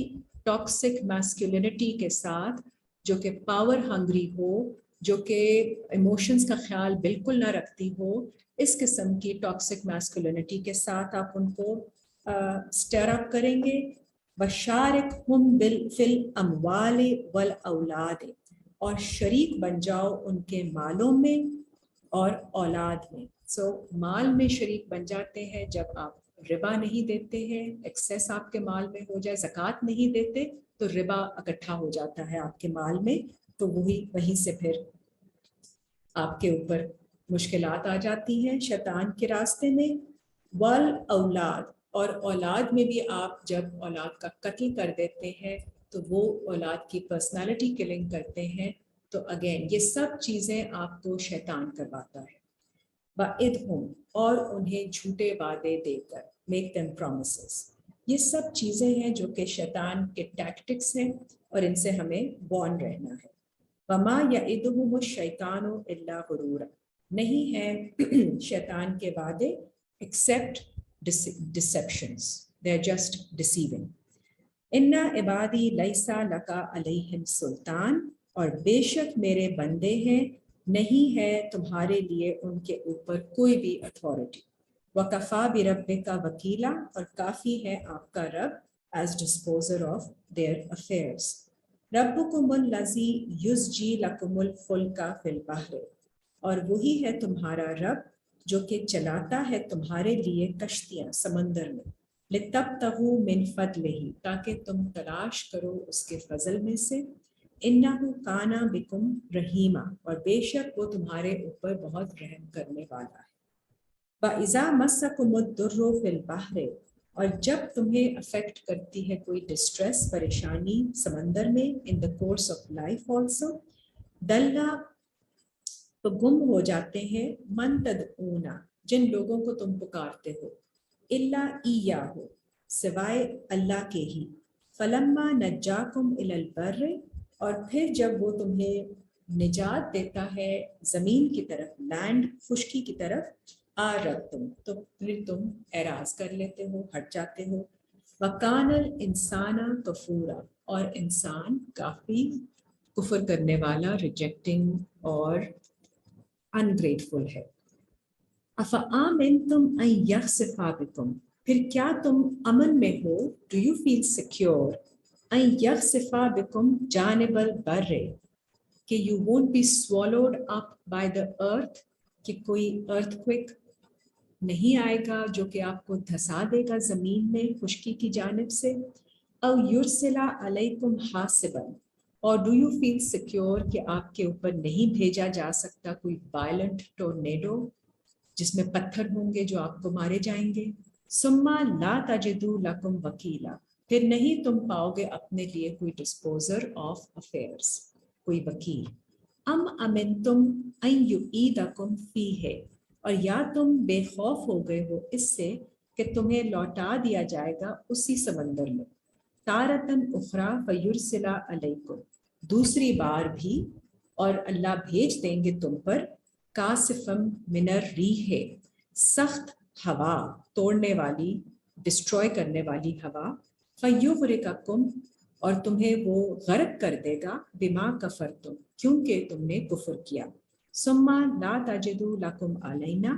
ٹاکسک میسکولینٹی کے ساتھ جو کہ پاور ہنگری ہو، جو کہ ایموشنز کا خیال بالکل نہ رکھتی ہو، اس قسم کی ٹاکسک میسکولینٹی کے ساتھ آپ ان کو سٹر اپ کریں گے۔ وَشَارِكْهُمْ فِي الْأَمْوَالِ وَالْأَوْلَادِ، اور شریک بن جاؤ ان کے مالوں میں اور اولاد میں۔ سو مال میں شریک بن جاتے ہیں جب آپ ربا نہیں دیتے ہیں، ایکسیس آپ کے مال میں ہو جائے، زکوٰۃ نہیں دیتے تو ربا اکٹھا ہو جاتا ہے آپ کے مال میں، تو وہیں سے پھر آپ کے اوپر مشکلات آ جاتی ہیں شیطان کے راستے میں۔ والاولاد، اور اولاد میں بھی آپ جب اولاد کا قتل کر دیتے ہیں تو وہ اولاد کی پرسنالٹی کلنگ کرتے ہیں، تو اگین یہ سب چیزیں آپ کو شیطان کرواتا ہے۔ وَإِدْهُمْ، اور انہیں جھوٹے وعدے دے کر، میک them promises۔ یہ سب چیزیں ہیں جو کہ شیطان کے ٹیکٹکس ہیں اور ان سے ہمیں وارن رہنا ہے. وما یعدہم الشیطان الا غرورا، نہیں ہے شیطان کے وعدے except deceptions. They're just deceiving. اِنَّ عِبَادِي لَيْسَ لَكَ عَلَيْهِمْ سُلطان، اور بے شک میرے بندے ہیں، نہیں ہے تمہارے لیے ان کے اوپر کوئی بھی اتھارٹی. وَكَفَى بِرَبِّكَ وَكِيلًا، اور کافی ہے آپ کا رب as disposer of their affairs. رَبُّكُمُ الَّذِي يُزْجِي لَكُمُ الْفُلْكَ فِي الْبَحْرِ، اور وہی ہے تمہارا رب جو کہ چلاتا ہے تمہارے لیے کشتیاں سمندر میں. لِتَبْتَغُوا مِنْ فَضْلِهِ، تاکہ تم تلاش کرو اس کے فضل میں سے. إِنَّهُ كَانَ بِكُمْ رَحِيمًا، اور بے شک وہ تمہارے اوپر بہت رحم کرنے والا ہے. وَإِذَا مَسَّكُمُ الضُّرُّ فِي الْبَحْرِ، اور جب تمہیں افیکٹ کرتی ہے کوئی ڈسٹریس، پریشانی سمندر میں، in the course of life also، دَلَّ، تو گم ہو جاتے ہیں، من تدعون، جن لوگوں کو تم پکارتے ہو، الا ایاہ، سوائے اللہ کے ہی. فلما نجاکم الی البر، اور پھر جب وہ تمہیں نجات دیتا ہے زمین کی طرف، لینڈ، خشکی کی طرف، آرتم، تو پھر تم اعراض کر لیتے ہو، ہٹ جاتے ہو. وکان الانسان کفورا، اور انسان کافی کفر کرنے والا، ریجیکٹنگ اور ungrateful ہے. افآمنتم ان یخسف بکم، پھر کیا تم امن میں ہو، do you feel secure، ان یخسف بکم جانب البر، کہ you won't be swallowed up by the earth، کہ کوئی earthquake نہیں آئے گا جو کہ آپ کو دھسا دے گا زمین میں خشکی کی جانب سے. او یرسل علیکم حاصبا، اور ڈو یو فیل سیکیور کہ آپ کے اوپر نہیں بھیجا جا سکتا کوئی وائلنٹ ٹورنیڈو جس میں پتھر ہوں گے جو آپ کو مارے جائیں گے. ثم لا تجدوا لکم وکیلا، پھر نہیں تم پاؤ گے اپنے لیے کوئی ڈسپوزر آف افیئرس، کوئی وکیل. ام امنتم ان یعیدکم فیہ، اور یا تم بے خوف ہو گئے ہو اس سے کہ تمہیں لوٹا دیا جائے گا اسی سمندر میں. تارتن اخری فیرسل علیکم، دوسری بار بھی، اور اللہ بھیج دیں گے تم پر، کاسفم من الریح، سخت ہوا، توڑنے والی، ڈسٹروائے کرنے والی ہوا. فیغرقکم، اور تمہیں وہ غرق کر دے گا، بما کفرتم، کیونکہ تم نے کفر کیا. ثم لا تجدوا لکم علینا،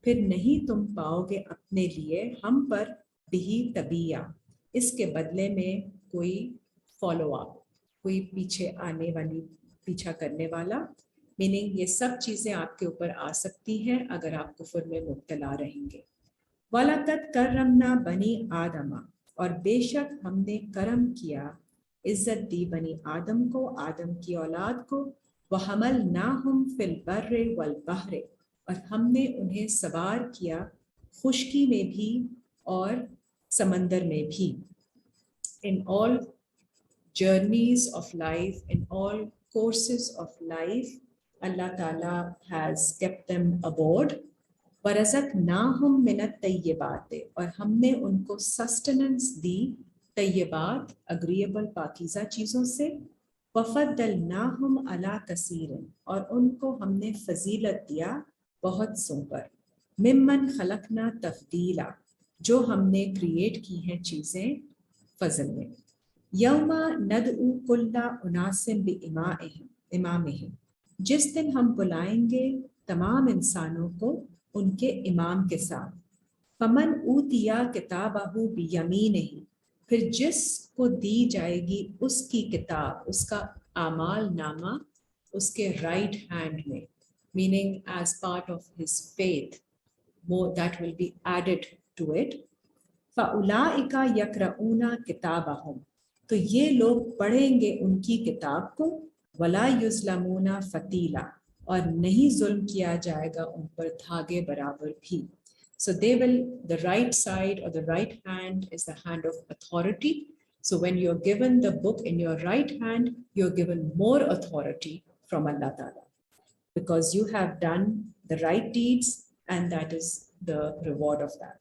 پھر نہیں تم پاؤ گے اپنے لیے ہم پر، بہی تبیہ، اس کے بدلے میں کوئی فالو اپ، کوئی پیچھے آنے والی، پیچھا کرنے والا. میننگ یہ سب چیزیں آپ کے اوپر آ سکتی ہیں اگر آپ کفر میں مبتلا رہیں گے. وَلَقَدْ كَرَّمْنَا بَنِي آدَمَ، اور بے شک ہم نے کرم کیا، عزت دی بنی آدم کو، آدم کی اولاد کو. وَحَمَلْنَاهُمْ فِي الْبَرِّ وَالْبَحْرِ، اور ہم نے انہیں سوار کیا خشکی میں بھی اور سمندر میں بھی. In all journeys of life, in all courses of life, Allah Ta'ala has kept them aboard. وَرَزَقْنَاهُمْ مِنَ الطَّيِّبَاتِ، اور ہم نے ان کو سسٹننس دی طیبات، اگریبل پاکیزہ چیزوں سے. وَفَضَّلْنَاهُمْ عَلَىٰ كَثِيرٍ، اور ان کو ہم نے فضیلت دیا بہت سو پر. ممن خلقنا تفضیلا، جو ہم نے کریٹ کی ہیں چیزیں فضل میں. یوم ندعو کل اناس بامامہم، جس دن ہم بلائیں گے تمام انسانوں کو ان کے امام کے ساتھ. فمن اوتیا کتابہ بیمینہ، پھر جس کو دی جائے گی اس کی کتاب، اس کا اعمال نامہ اس کے رائٹ ہینڈ میں، meaning as part of his faith, more that will be added to it. فَأُولَٰئِكَ يَقْرَؤُونَ كِتَابَهُمْ، تو یہ لوگ پڑھیں گے ان کی کتاب کو. وَلَا يُظْلَمُونَ فَتِيلًا، اور نہیں ظلم کیا جائے گا ان پر دھاگے برابر بھی. So they will, the right side or the right hand is the hand of authority. So when you're given the book in your right hand, you're given more authority from Allah Ta'ala, because you have done the right deeds, and that is the reward of that.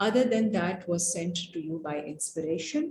other than that was sent to you by inspiration।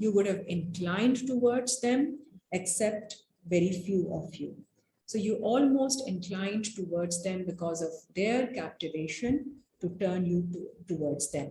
you would have inclined towards them except very few of you. So you almost inclined towards them because of their captivation to turn you towards them.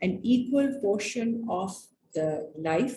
an equal portion of the life,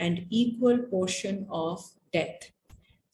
and equal portion of death।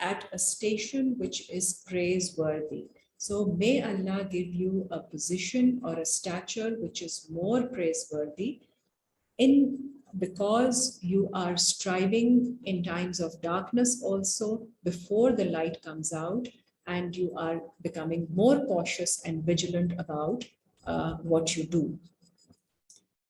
at a station which is praiseworthy. So may Allah give you a position or a stature which is more praiseworthy, because you are striving in times of darkness also, before the light comes out, and you are becoming more cautious and vigilant about what you do.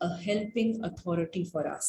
a helping authority for us.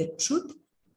the truth,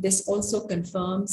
this also confirms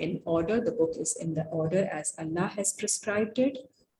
in order, the book is in the order as Allah has prescribed it।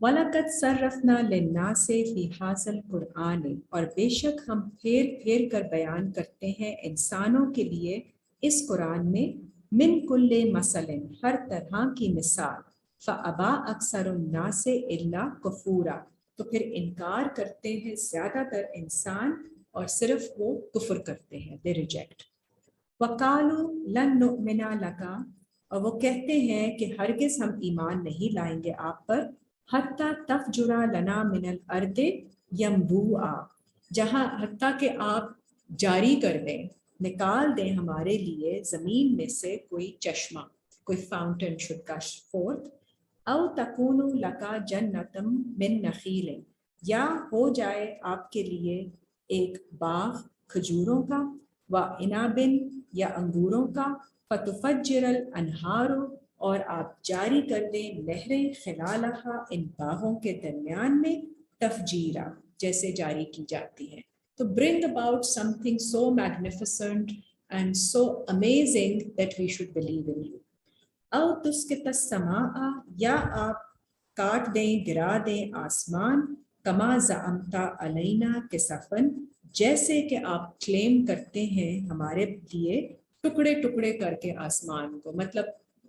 وَلَقَدْ صَرَّفْنَا لِلنَّاسِ فِي هَٰذَا الْقُرْآنِ، اور بے شک ہم پھیر پھیر کر بیان کرتے ہیں انسانوں کے لیے اس قرآن میں من کل مثل، ہر طرح کی مثال، فَأَبَىٰ أَكْثَرُ النَّاسِ إِلَّا كُفُورًا، تو پھر انکار کرتے ہیں زیادہ تر انسان اور صرف وہ کفر کرتے ہیں، they reject۔ وَقَالُوا لَن نُؤْمِنَ لَكَ، اور وہ کہتے ہیں کہ ہرگز ہم ایمان نہیں لائیں گے آپ پر، حتیٰ تفجر لنا من الارض ینبوعا، جہاں حتیٰ کہ آپ جاری کر دیں، نکال دیں ہمارے لیے زمین میں سے کوئی چشمہ، کوئی فاؤنٹن should gush forth، او تکون لکا جنتم من نخیل، یا ہو جائے آپ کے لیے ایک باغ کھجوروں کا، و عنابن، یا انگوروں کا، فتفجر الانہار، اور آپ جاری کر دیں نہریں خلالہا، ان باغوں کے درمیان میں، تفجیرا، جیسے جاری کی جاتی ہیں۔ تو bring about something so magnificent and so amazing that we should believe in you۔ او تسقط السماء، یا آپ کاٹ دیں، گرا دیں آسمان، کما زعمت علینا کسفن، جیسے کہ آپ کلیم کرتے ہیں ہمارے لیے ٹکڑے ٹکڑے کر کے آسمان کو، مطلب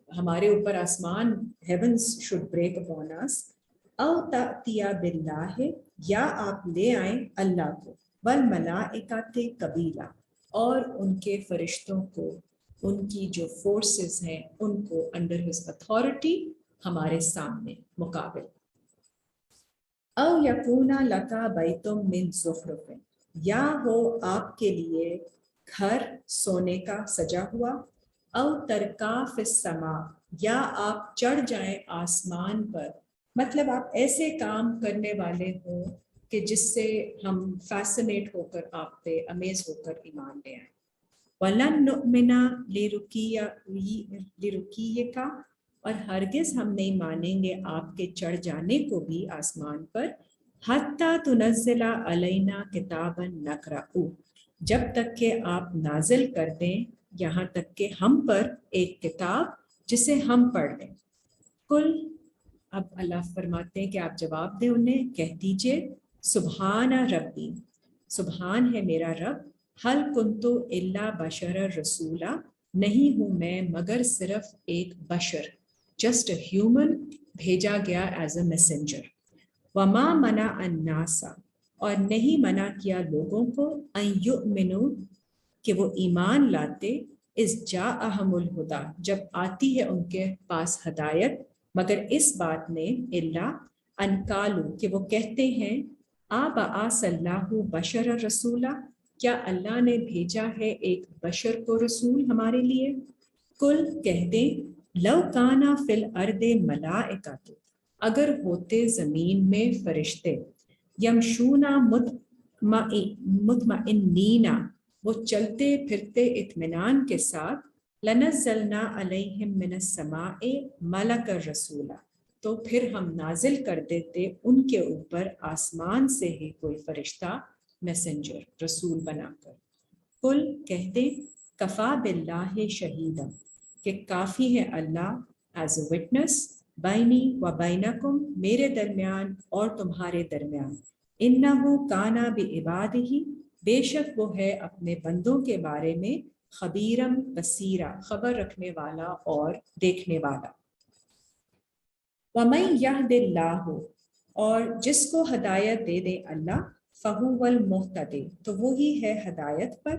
ہمارے اوپر آسمان heavens should break upon us۔ او تأتیا باللہ، یا آپ لے آئیں اللہ کو، والملائکۃ قبیلہ، اور ان کے فرشتوں کو، ان کی جو فورسز ہیں ان کو انڈر ہز اتھارٹی ہمارے سامنے مقابل۔ او یکون لکا بیت من زخرف، یا ہو آپ کے لیے گھر سونے کا سجا ہوا، او ترکا فی السماء، یا آپ چڑھ جائیں آسمان پر، مطلب آپ ایسے کام کرنے والے ہوں کہ جس سے ہم فیسنیٹ ہو کر آپ پہ امیز ہو کر ایمان لے آئیں۔ وَلَن نُؤْمِنَ لِرُقِيِّكَ، اور ہرگز ہم نہیں مانیں گے آپ کے چڑھ جانے کو بھی آسمان پر، حَتَّى تُنَزِّلَ عَلَيْنَا كِتَابًا نَقْرَؤُ، جب تک کہ آپ نازل کر دیں، یہاں تک کہ ہم پر ایک کتاب جسے ہم پڑھ لیں۔ کل، اب اللہ فرماتے ہیں کہ آپ جواب دیں انہیں، کہہ دیجئے سبحان ربی، سبحان ہے میرا رب، حل کنتو الا بشر رسولا، نہیں ہوں میں مگر صرف ایک بشر، جسٹ اے ہیومن، بھیجا گیا ایز اے میسنجر۔ وما منع الناس، اور نہیں منع کیا لوگوں کو، ان یؤمنوا، کہ وہ ایمان لاتے، اس جاءہم الہدی، جب آتی ہے ان کے پاس ہدایت، مگر اس بات میں، الا ان قالوا، کہ وہ کہتے ہیں، آبعث اللہ بشر رسولا، کیا اللہ نے بھیجا ہے ایک بشر کو رسول ہمارے لیے؟ کل، کہہ دیں، لو کانا فی الارض ملائکۃ، اگر ہوتے زمین میں فرشتے، یمشونا مطمئنین، وہ چلتے پھرتے اطمینان کے ساتھ، لنزلنا علیہم من السماء ملک الرسولا، تو پھر ہم نازل کر دیتے ان کے اوپر آسمان سے ہی کوئی فرشتہ، میسنجر، رسول بنا کر۔ کل، کہہ دیں، کفا باللہ شہیدا، کہ کافی ہے اللہ ایز اے وٹنس، بینی و بینکم، میرے درمیان اور تمہارے درمیان، انہ کانا بعبادہ، بے شک وہ ہے اپنے بندوں کے بارے میں، خبیرم بصیرا، خبر رکھنے والا اور دیکھنے والا۔ وَمَن یہد اللہ، اور جس کو ہدایت دے دے اللہ، فَهُوَ الْمُهْتَدِ، تو وہی ہے ہدایت پر۔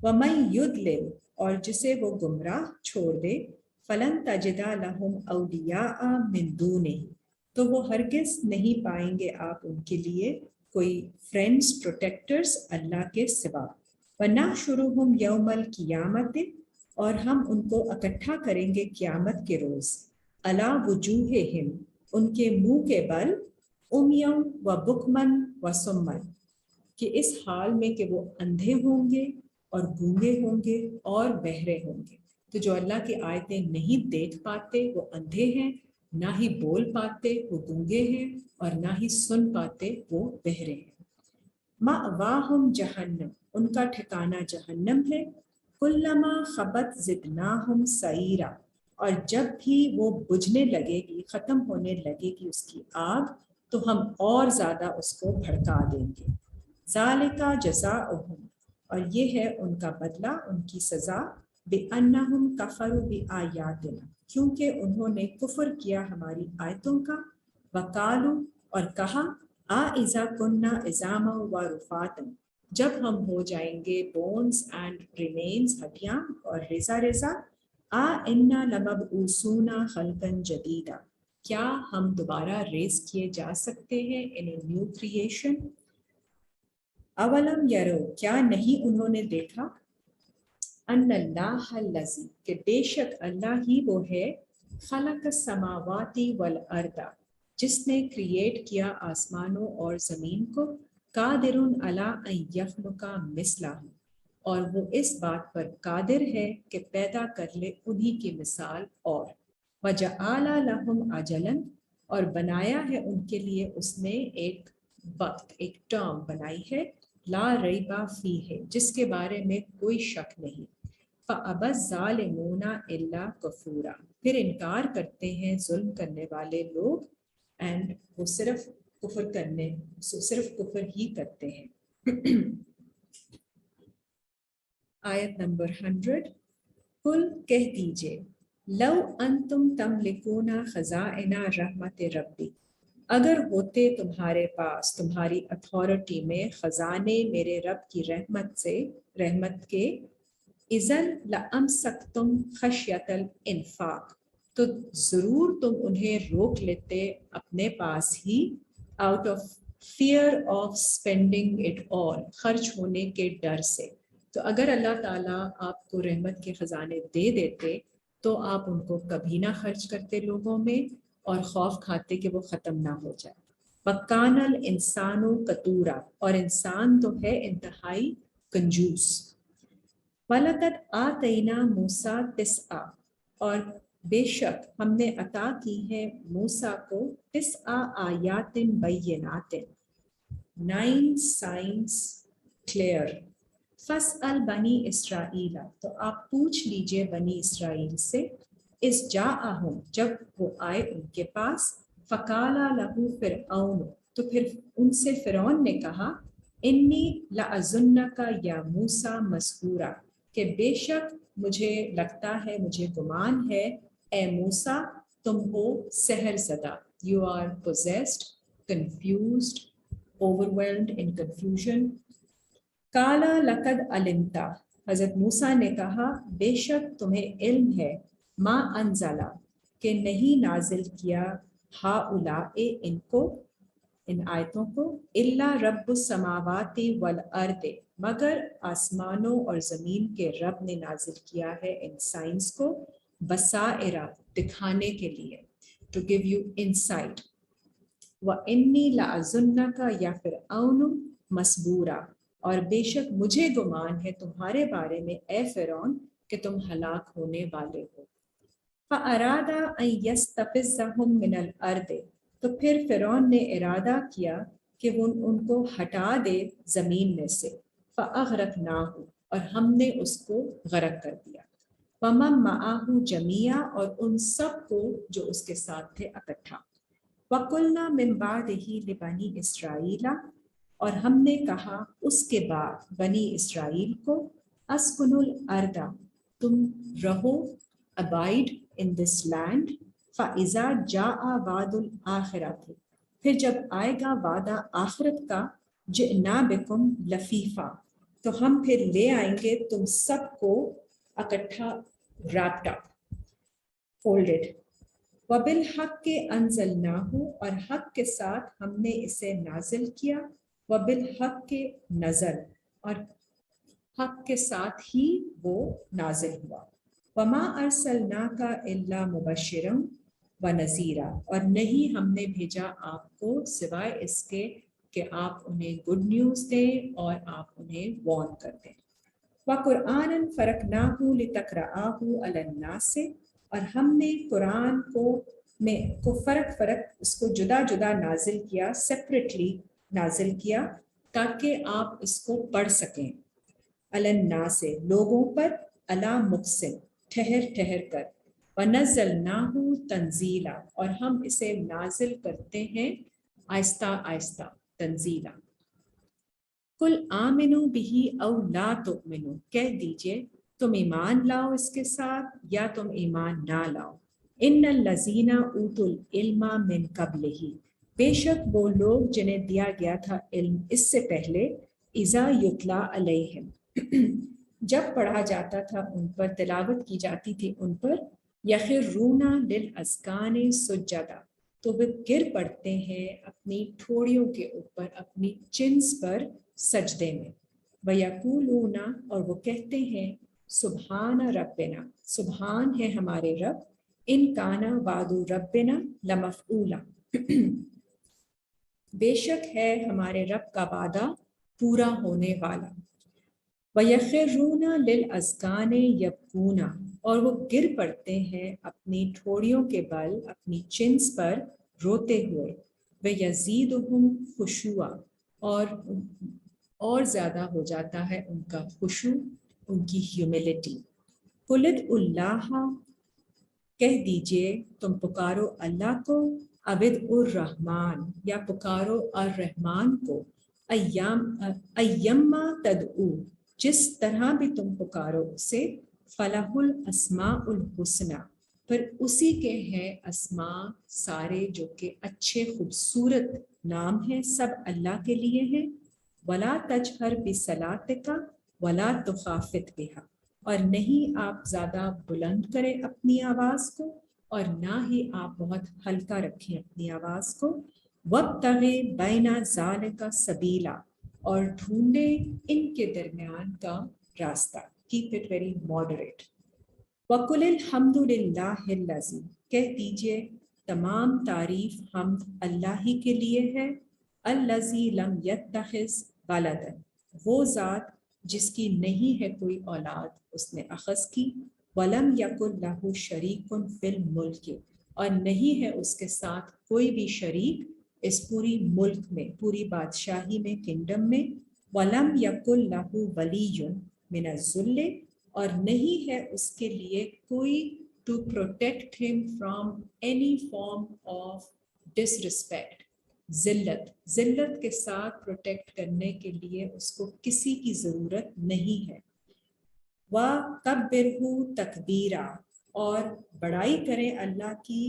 وَمَن یُضْلِلْ، اور جسے وہ گمراہ چھوڑ دے، فَلَن تَجِدَ لَهُمْ أَوْلِيَاءَ مِن دُونِهِ، تو وہ ہرگز نہیں پائیں گے آپ ان کے لیے کوئی فرینڈز، پروٹیکٹرز اللہ کے سوا۔ وَنَحْشُرُهُمْ يَوْمَ الْقِيَامَةِ، اور ہم ان کو اکٹھا کریں گے قیامت کے روز، عَلَى وُجُوهِهِمْ، ان کے منہ کے بل، اُمْيًا وَبُكْمًا وَصُمًّا، کہ اس حال میں کہ وہ اندھے ہوں گے اور گونگے ہوں گے اور بہرے ہوں گے۔ تو جو اللہ کی آیتیں نہیں دیکھ پاتے وہ اندھے ہیں، نہ ہی بول پاتے وہ گونگے ہیں، اور نہ ہی سن پاتے وہ بہرے ہیں۔ مأواہم جہنم، ان کا ٹھکانہ جہنم ہے۔ کلما خبت زدناہم سعیرا، اور جب بھی وہ بجھنے لگے گی، ختم ہونے لگے گی اس کی آگ، تو ہم اور زیادہ اس کو بھڑکا دیں گے. ذالکا جزاؤہم، اور یہ ہے ان کا بدلہ، ان کی سزا، بِأَنَّهُمْ كَفَرُوا بِآيَاتِنَا، کیونکہ انہوں نے کفر کیا ہماری آیتوں کا، وَقَالُوا، اور کہا، اذا كنا عظاما ورفاتا، جب ہم ہو جائیں گے بونز اینڈ ریمینز، ہڈیاں اور ریزہ ریزہ، انا لمبعوثون خلقا جدیدا، کیا ہم دوبارہ ریز کیے جا سکتے ہیں ان اے نیو کریشن. اولم یرو، کیا نہیں انہوں نے دیکھا، ان اللہ الذی، کہ بے شک اللہ ہی وہ ہے، خلق السماوات والارض، جس نے کریٹ کیا آسمانوں اور زمین کو، قادر علی ان یخلق مثلہ، اور وہ اس بات پر قادر ہے کہ پیدا کر لے انہی کی مثال اور، وجعل لہم اجلا، اور بنایا ہے ان کے لیے اس نے ایک وقت، ایک ٹرم بنائی ہے، لا ریب فیہ، جس کے بارے میں کوئی شک نہیں. فَأَبَى الظَّالِمُونَ إِلَّا كُفُورًا، پھر انکار کرتے ہیں ظلم کرنے والے لوگ، اینڈ وہ صرف کفر ہی کرتے ہیں. آیت نمبر 100، کل کہہ دیجئے، لو انتم تملکون خزائن رحمت ربی، اگر ہوتے تمہارے پاس، تمہاری اتھارٹی میں، خزانے میرے رب کی رحمت کے، اذن لامسکتم خشیت الانفاق، تو ضرور تم انہیں روک لیتے اپنے پاس ہی، out of fear of spending it all, خرچ ہونے کے ڈر سے. تو اگر اللہ تعالیٰ آپ کو رحمت کے خزانے دے دیتے تو آپ ان کو کبھی نہ خرچ کرتے لوگوں میں، اور خوف کھاتے کہ وہ ختم نہ ہو جائے. وَكَانَ الْإِنسَانُ قَتُورًا، اور انسان تو ہے انتہائی کنجوس. وَلَقَدْ آتَيْنَا مُوسَىٰ تِسْعَ، اور بے شک ہم نے عطا کی ہے موسیٰ کو 9 آیات بینات، 9 signs clear. فَاسْأَلْ بَنِي اسرائیل، تو آپ پوچھ لیجئے بنی اسرائیل سے، اِذْ جَاءَهُمْ، جب وہ آئے ان کے پاس، فَقَالَ لَهُ فِرْعَوْنُ، تو پھر ان سے فرعون نے کہا، انی لَأَظُنَّكَ یا موسیٰ مسحورا، کہ بے شک مجھے لگتا ہے، مجھے گمان ہے، اے موسیٰ تم ہو سحر زدہ. You are possessed, confused, overwhelmed in confusion. کالا لقد علمتا، حضرت موسیٰ نے کہا بے شک تمہیں علم ہے، ما انزلا، کہ نہیں نازل کیا، ہؤلاء ان کو، ان آیتوں کو، الا رب السماوات والارض، مگر آسمانوں اور زمین کے رب نے نازل کیا ہے ان سائنس کو، بصائر، دکھانے کے لیے، ٹو گیو یو انسائٹ. وَإِنِّي لَأَظُنَّكَ یا فرعون مسبورا، اور بے شک مجھے گمان ہے تمہارے بارے میں اے فرعون کہ تم ہلاک ہونے والے ہو. فَأَرَادَ أَن يَسْتَفِزَّهُم مِّنَ الْأَرْضِ، تو پھر فرعون نے ارادہ کیا کہ وہ ان کو ہٹا دے زمین میں سے. فَأَغْرَقْنَاهُ، اور ہم نے اس کو غرق کر دیا. وَمَن مَّعَهُ جَمِيعًا، اور ان سب کو جو اس کے ساتھ تھے اکٹھا. وَقُلْنَا مِن بَعْدِهِ لِبَنِي إِسْرَائِيلَ، اور ہم نے کہا اس کے بعد بنی اسرائیل کو، اسکنوا الارض، تم رہو، ابائڈ ان دس لینڈ، فَإِذَا جَاءَ وَعْدُ الْآخِرَةِ، پھر جب آئے گا وعدہ آخرت کا، جئنا بکم لفیفا، تو ہم پھر لے آئیں گے تم سب کو اکٹھا، ریپڈ اپ، فولڈڈ. وَبِالْحَقِّ أَنزَلْنَاهُ، اور حق کے ساتھ ہم نے اسے نازل کیا. وَبِالْحَقِّ نزل، اور حق کے ساتھ ہی وہ نازل ہوا. وَمَا أَرْسَلْنَاكَ إِلَّا مُبَشِّرًا وَنَذِيرًا، اور نہیں ہم نے بھیجا آپ کو سوائے اس کے کہ آپ انہیں گڈ نیوز دیں اور آپ انہیں وارن کر دیں. وَقُرْآنًا فَرَقْنَاهُ لِتَقْرَأَهُ عَلَى النَّاسِ، اور ہم نے قرآن کو فرق اس کو جدا جدا نازل کیا، سیپریٹلی نازل کیا، تاکہ آپ اس کو پڑھ سکیں. علی الناس، لوگوں پر، علی مقسم، ٹھہر ٹھہر کر. ونزلناہ تنزیلا، اور ہم اسے نازل کرتے ہیں آہستہ آہستہ تنزیلا. کل آمنو بہی او لا تؤمنو، کہہ دیجئے تم ایمان لاؤ اس کے ساتھ یا تم ایمان نہ لاؤ. ان الذین اوتوا العلم من قبلہ، بے شک وہ لوگ جنہیں دیا گیا تھا علم اس سے پہلے، اذا یتلا علیہم، جب پڑھا جاتا تھا ان پر، تلاوت کی جاتی تھی ان پر، یخرون للاذقان سجدا، تو وہ گر پڑتے ہیں اپنی ٹھوڑیوں کے اوپر، اپنی چنس پر سجدے میں. وَيَقُولُونَ، اور وہ کہتے ہیں، سبحان ربنا، سبحان ہے ہمارے رب، ان کانا وعد ربنا لمفعولا، بے شک ہے ہمارے رب کا وعدہ پورا ہونے والا. وَيَخِرُّونَ لِلْأَذْقَانِ يَبْكُونَ، اور وہ گر پڑتے ہیں اپنی ٹھوڑیوں کے بل، اپنی چنس پر روتے ہوئے. وَيَزِيدُهُمْ خُشُوعًا، اور زیادہ ہو جاتا ہے ان کا خشوع، ان کی ہیوملٹی. قُلِ ادْعُوا اللَّهَ، کہہ دیجئے تم پکارو اللہ کو، عبد الرحمن، یا پکارو الرحمن کو، ایما تدعو، جس طرح بھی تم پکارو اسے، فلاح الاسماء الحسنی، پر اسی کے ہیں اسماء سارے جو کہ اچھے خوبصورت نام ہیں، سب اللہ کے لیے ہیں. ولا تجہر بصلاتک ولا تخافت بہا، اور نہیں آپ زیادہ بلند کریں اپنی آواز کو، اور نہ ہی آپ بہت ہلکا رکھیں اپنی آواز کو. وابتغ بین ذالک سبیلا، اور ڈھونڈے ان کے درمیان کا راستہ. Keep it very moderate. وقل الحمد للہ الذی، کہہ دیجئے تمام تعریف حمد اللہ ہی کے لیے ہے. الذی لم یتخذ ولدا، وہ ذات جس کی نہیں ہے کوئی اولاد اس نے اخذ کی. ولم یکن لہ شریک فی الملک، اور نہیں ہے اس کے ساتھ کوئی بھی شریک اس پوری ملک میں، پوری بادشاہی میں، کنگڈم میں. ولم یکن لہ ولی من الذل، اور نہیں ہے اس کے لیے کوئی ٹو پروٹیکٹ ہم فرام اینی فارم آف ڈسرسپیکٹ، ذلت، ذلت کے ساتھ پروٹیکٹ کرنے کے لیے اس کو کسی کی ضرورت نہیں ہے. وَكَبِّرْهُ تَكْبِيرًا، اور بڑائی کریں اللہ کی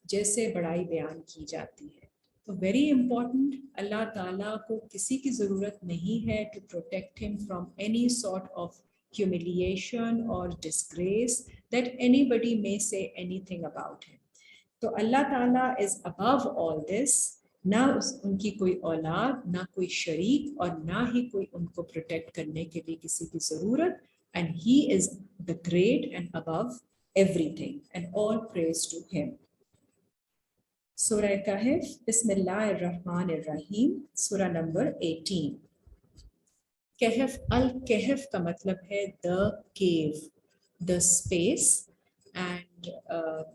جیسے بڑائی بیان کی جاتی ہے. تو ویری امپورٹنٹ، اللہ تعالیٰ کو کسی کی ضرورت نہیں ہے ٹو پروٹیکٹ ہم from any sort of humiliation or disgrace that anybody may say anything about him. تو اللہ تعالیٰ is above all this، نہ ان کی کوئی اولاد، نہ کوئی شریک، اور نہ ہی کوئی ان کو پروٹیکٹ کرنے کے لیے کسی کی ضرورت. And he is the great and above everything, and all praise to him. سورہ کہف، بسم اللہ الرحمن الرحیم، سورہ نمبر 18. کہف، الکہف کا مطلب ہے the cave, the space. And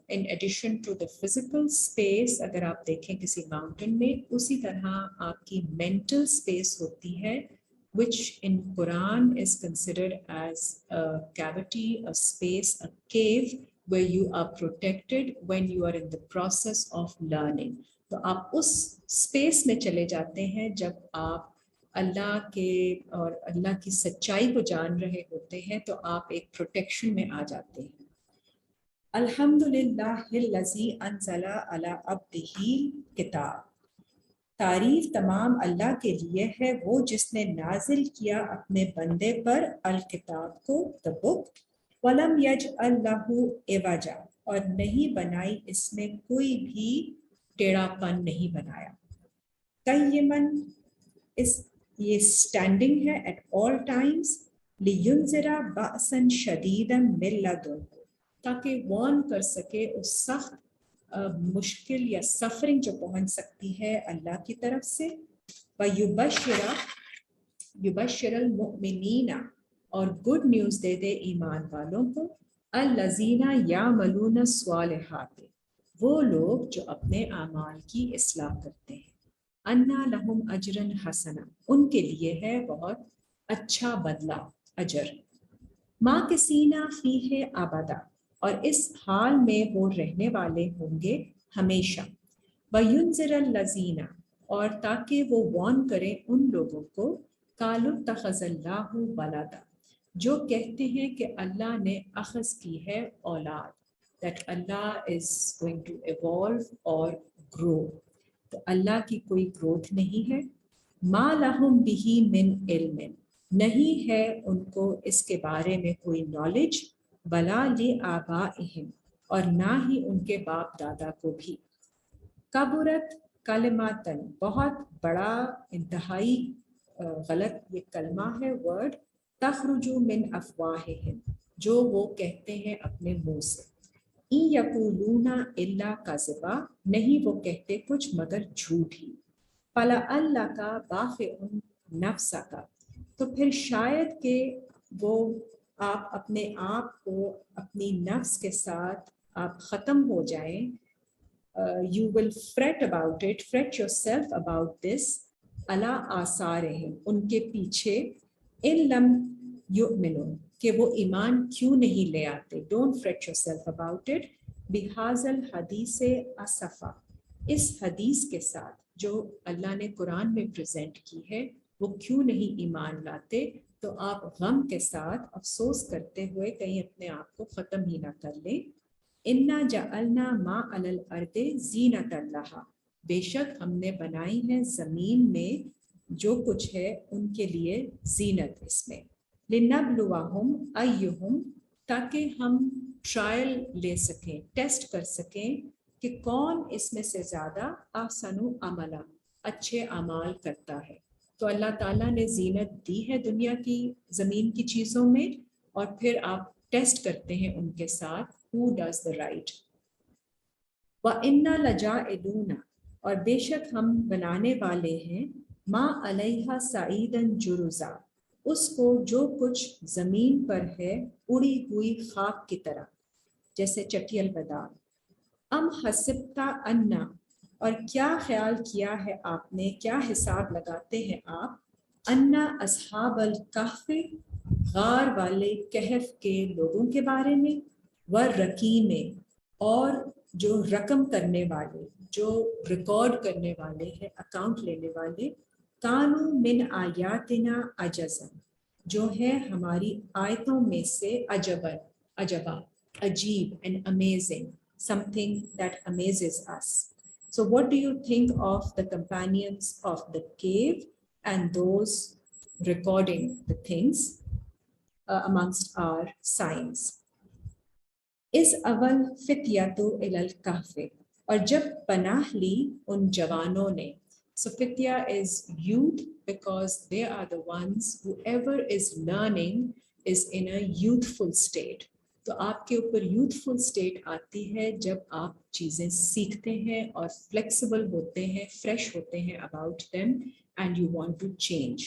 in addition to the physical space، اگر آپ دیکھیں کسی ماؤنٹین میں، اسی طرح آپ کی mental space ہوتی ہے، which in Quran is considered as a cavity, a space, a cave where you are protected when you are in the process of learning. تو آپ اس space میں چلے جاتے ہیں جب آپ اللہ کے اور اللہ کی سچائی کو جان رہے ہوتے ہیں، تو آپ ایک پروٹیکشن میں آ جاتے ہیں. الحمدللہ الذی انزل علی عبدہ کتاب، تعریف تمام اللہ کے لیے ہے، وہ جس نے نازل کیا اپنے بندے پر الکتاب کو، the book. ولم یجعل لہ عوجا، اور نہیں بنائی اس میں کوئی بھی ٹیڑھا پن نہیں بنایا. قیماً، یہ اسٹینڈنگ ہے ایٹ آل ٹائمز. لینذر بأسا شدیدا من لدنہ، تاکہ وارن کر سکے اس سخت مشکل یا سفرنگ جو پہنچ سکتی ہے اللہ کی طرف سے. یبشر المؤمنین، اور گڈ نیوز دے دے ایمان والوں کو. الذین یعملون الصالحات، وہ لوگ جو اپنے اعمال کی اصلاح کرتے ہیں. انا لہم اجرا حسنا، ان کے لیے ہے بہت اچھا بدلہ، اجر. ماکثین فیہ ابدا، اور اس حال میں وہ رہنے والے ہوں گے ہمیشہ. وینذر الذین، اور تاکہ وہ وارن کریں ان لوگوں کو قالوا اتخذ اللہ ولدا جو کہتے ہیں کہ اللہ نے اخذ کی ہے اولاد, that Allah is going to evolve or grow. تو اللہ کی کوئی گروتھ نہیں ہے. ما لہم بہ من علم نہیں ہے ان کو اس کے بارے میں کوئی نالج, ولا لآبائہم اور نہ ہی ان کے باپ دادا کو بھی. کبرت کلماتن بہت بڑا انتہائی غلط یہ کلمہ ہے ورڈ, تخرج من افواہہم جو وہ کہتے ہیں اپنے منہ سے. ان یقولون الا کذبا نہیں وہ کہتے کچھ مگر جھوٹ ہی. فلعلک باخع نفسک تو پھر شاید کہ وہ آپ اپنے آپ کو اپنی نفس کے ساتھ آپ ختم ہو جائیں. You will fret about it, fret yourself about this. علی آثارہم ان کے پیچھے, ان لم یؤمنوا کہ وہ ایمان کیوں نہیں لے آتے. Don't fret yourself about it. بہذا الحدیث اسفا اس حدیث کے ساتھ جو اللہ نے قرآن میں پریزنٹ کی ہے وہ کیوں نہیں ایمان لاتے. تو آپ غم کے ساتھ افسوس کرتے ہوئے کہیں اپنے آپ کو ختم ہی نہ کر لیں. انا جعلنا ما علی الارض زینۃ لہا بے شک ہم نے بنائی ہے زمین میں جو کچھ ہے ان کے لیے زینت اس میں. لنبلوہم ایہم تاکہ ہم ٹرائل لے سکیں, ٹیسٹ کر سکیں کہ کون اس میں سے زیادہ احسن عملا اچھے اعمال کرتا ہے. تو اللہ تعالیٰ نے زینت دی ہے دنیا کی زمین کی چیزوں میں, اور پھر آپ ٹیسٹ کرتے ہیں ان کے ساتھ who does the right. وَإِنَّا لَجَاعِلُونَ اور بے شک ہم بنانے والے ہیں ما علیہا سعیداً جرزا اس کو جو کچھ زمین پر ہے اڑی ہوئی خاک کی طرح جیسے چٹیل بادام. ام حسبتا انا اور کیا خیال کیا ہے آپ نے, کیا حساب لگاتے ہیں آپ, انا اصحاب الکہف غار والے کہف کے لوگوں کے بارے میں, والرقیم اور جو رقم کرنے والے جو ریکارڈ کرنے والے ہیں اکاؤنٹ لینے والے, کانوا من آیاتنا عجزا جو ہے ہماری آیتوں میں سے عجبا عجیب and amazing, something that amazes us. So what do you think of the companions of the cave and those recording the things amongst our signs? اس اول فتیاتو الی الکہف اور جب پناہ لی ان جوانوں نے. So fitya is youth because they are the ones whoever is learning is in a youthful state. تو آپ کے اوپر youthful state آتی ہے جب آپ چیزیں سیکھتے ہیں اور flexible ہوتے ہیں, fresh ہوتے ہیں about them and you want to change.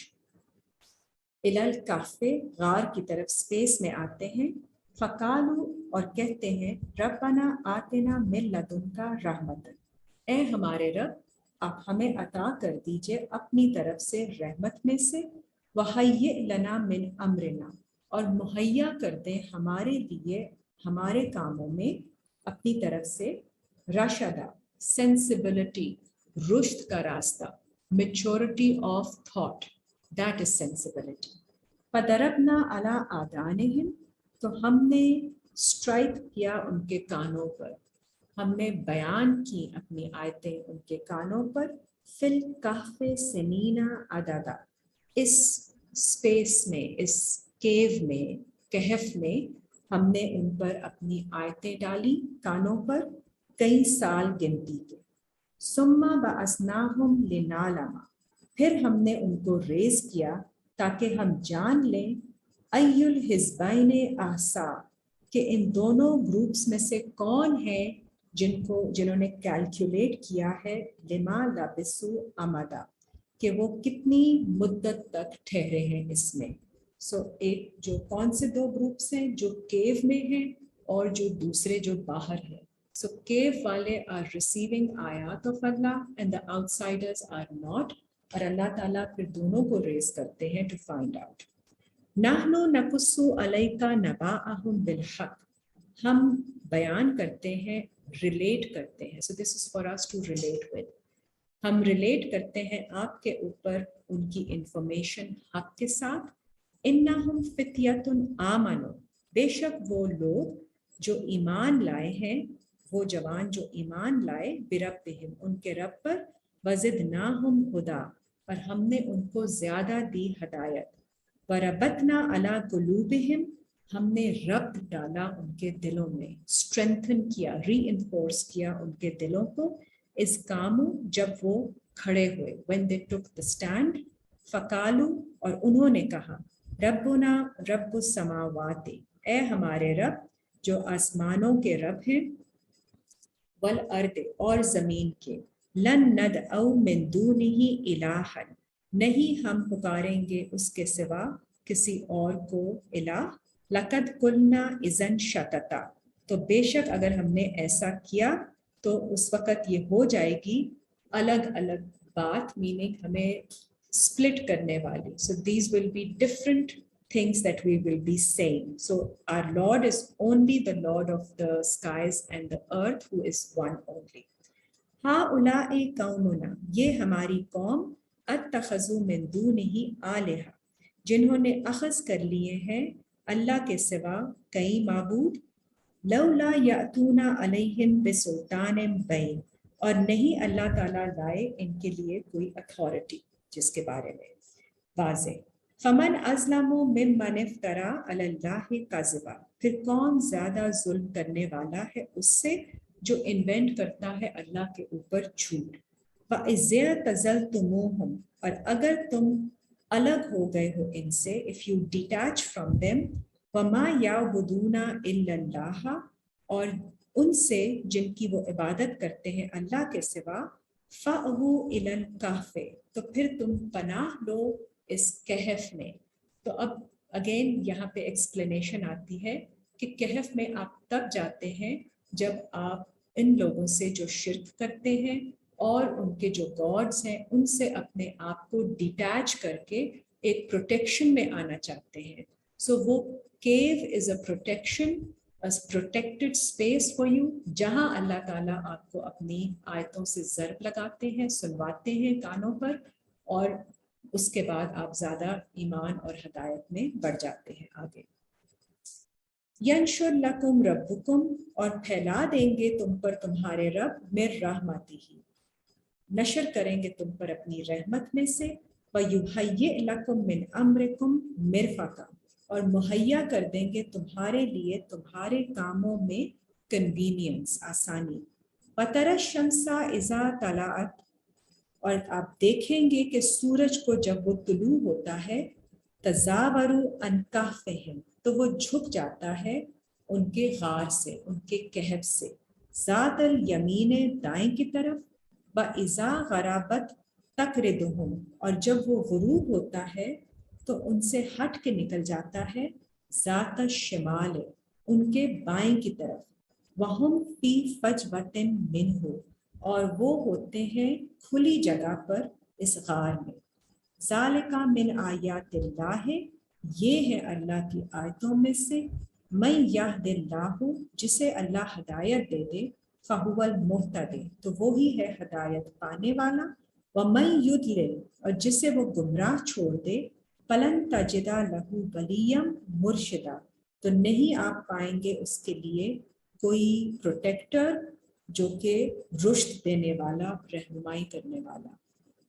الی الکہف غار کی طرف اسپیس میں آتے ہیں. فقالو اور کہتے ہیں ربنا آتنا من لدنک رحمت اے ہمارے رب آپ ہمیں عطا کر دیجئے اپنی طرف سے رحمت میں سے, وہیئ لنا من امرنا اور مہیا کر دیں ہمارے لیے ہمارے کاموں میں اپنی طرف سے رشدہ سینسبلٹی رشد کا راستہ, maturity of thought that is sensibility. فضربنا علی آذانہم تو ہم نے اسٹرائک کیا ان کے کانوں پر, ہم نے بیان کی اپنی آیتیں ان کے کانوں پر. فی الکہف سنین عددا اس اسپیس میں اس کیو میں کہف میں ہم نے ان پر اپنی آیتیں ڈالی کانوں پر کئی سال گنتی کے. ثم بعثناہم لنعلم پھر ہم نے ان کو ریز کیا تاکہ ہم جان لیں ای الحزبین احصا کہ ان دونوں گروپس میں سے کون ہے جنہوں نے کیلکولیٹ کیا ہے لما لبثوا امدا کہ وہ کتنی مدت تک ٹھہرے ہیں اس میں. سو ایک جو کون سے دو گروپس ہیں جو کیو میں ہیں اور جو دوسرے جو باہر ہیں. سو کیو والے آر ریسیونگ آیات of Allah and the outsiders are not, اور اللہ تعالیٰ پھر دونوں کو ریز کرتے ہیں ٹو فائنڈ آؤٹ. نحن نقص علیک نبأہم بالحق ہم بیان کرتے ہیں ریلیٹ کرتے ہیں. So this is for us to relate with. ہم ریلیٹ کرتے ہیں آپ کے اوپر ان کی انفارمیشن حق کے ساتھ. انہم فتیۃ آمنوا، بے شک وہ لوگ جو ایمان لائے ہیں، وہ جوان جو ایمان لائے بربہم ان کے رب پر، وزدناہم ہدا اور ہم نے ان کو زیادہ دی ہدایت، وربطنا علی قلوبہم ہم نے ربط ڈالا ان کے دلوں میں، اسٹرینتھن کیا، ری انفورس کیا ان کے دلوں کو، اس کاموں جب وہ کھڑے ہوئے، when they took the stand، فقالو اور انہوں نے کہا، ربنا رب السماوات اے ہمارے رب جو آسمانوں کے رب ہیں، والارض اور زمین کے، لن ندعو من دونہ الہا نہیں ہم پکاریں گے اس کے سوا کسی اور کو الہ، لقد قلنا اذن شططا تو بے شک اگر ہم نے ایسا کیا تو اس وقت یہ ہو جائے گی الگ الگ بات، میننگ ہمیں split کرنے والی. So these will be different things that we will be saying. So our Lord is only the Lord of the skies and the earth, who is one only. هؤلاء قومنا یہ ہماری قوم، اتخذوا من دونہ آلہہ جنہوں نے اخذ کر لیے ہیں اللہ کے سوا کئی معبود، لولا یأتون علیہم بسلطان بین اور نہیں اللہ تعالیٰ لائے ان کے لیے کوئی اتھارٹی جس کے بارے میں واضح. فمن اظلم ممن افترا علی اللہ کذبا پھر کون زیادہ ظلم کرنے والا ہے اس سے جو انوینٹ کرتا ہے اللہ کے اوپر جھوٹ. وَإِذْ اعْتَزَلْتُمُوهُمْ اور اگر تم الگ ہو گئے ہو ان سے، if you detach from them، وَمَا يَعْبُدُونَ إِلَّا اللَّهَ اور ان سے جن کی وہ عبادت کرتے ہیں اللہ کے سوا، فَأْوُوا إِلَى الْكَهْفِ تو پھر تم پناہ لو اس کہف میں. تو اب اگین یہاں پہ ایکسپلینیشن آتی ہے کہ کہف میں آپ تب جاتے ہیں جب آپ ان لوگوں سے جو شرک کرتے ہیں اور ان کے جو گاڈز ہیں ان سے اپنے آپ کو ڈیٹیچ کر کے ایک پروٹیکشن میں آنا چاہتے ہیں. سو وہ کیو از اے protection, a protected space for you جہاں اللہ تعالیٰ آپ کو اپنی آیتوں سے ضرب لگاتے ہیں، سنواتے ہیں کانوں پر، اور اس کے بعد آپ زیادہ ایمان اور ہدایت میں بڑھ جاتے ہیں آگے. ینشر لکم ربکم اور پھیلا دیں گے تم پر تمہارے رب من رحمتہ نشر کریں گے تم پر اپنی رحمت میں سے، وَيُحَيِّئْ لَكُم مِّنْ أَمْرِكُمْ مِرْفَقًا اور مہیا کر دیں گے تمہارے لیے تمہارے کاموں میں کنوینئنس، آسانی. وَتَرَى الشَّمْسَ إِذَا طَلَعَتْ اور آپ دیکھیں گے کہ سورج کو جب وہ طلوع ہوتا ہے، تَزَاوَرُوا عَنْ كَهْفِهِمْ تو وہ جھک جاتا ہے ان کے غار سے، ان کے کہف سے، ذات الیمین دائیں کی طرف، وَإِذَا غَرَبَتْ تَقْرِضُهُمْ اور جب وہ غروب ہوتا ہے تو ان سے ہٹ کے نکل جاتا ہے، ذات الشمال ان کے بائیں کی طرف، وَهُمْ فِي فَجْوَةٍ مِّنْهُ اور وہ ہوتے ہیں کھلی جگہ پر اس غار میں. ذَلِكَ مِنْ آیاتِ اللَّهِ یہ ہے اللہ کی آیتوں میں سے، مَن یہد اللہ جسے اللہ ہدایت دے دے، فَهُوَ الْمُهْتَدِ تو وہی ہے ہدایت پانے والا، وَمَن یُضْلِلْ اور جسے وہ گمراہ چھوڑ دے، فَلَن تَجِدَ لَهُ وَلِیًّا مُرْشِدًا تو نہیں آپ پائیں گے اس کے لیے کوئی پروٹیکٹر جو کہ رشد دینے والا، رہنمائی کرنے والا.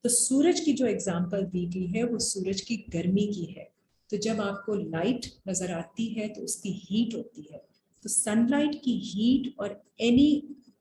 تو سورج کی جو ایگزامپل دی گئی ہے وہ سورج کی گرمی کی ہے. تو جب آپ کو لائٹ نظر آتی ہے تو اس کی ہیٹ ہوتی ہے، تو سن لائٹ کی ہیٹ اور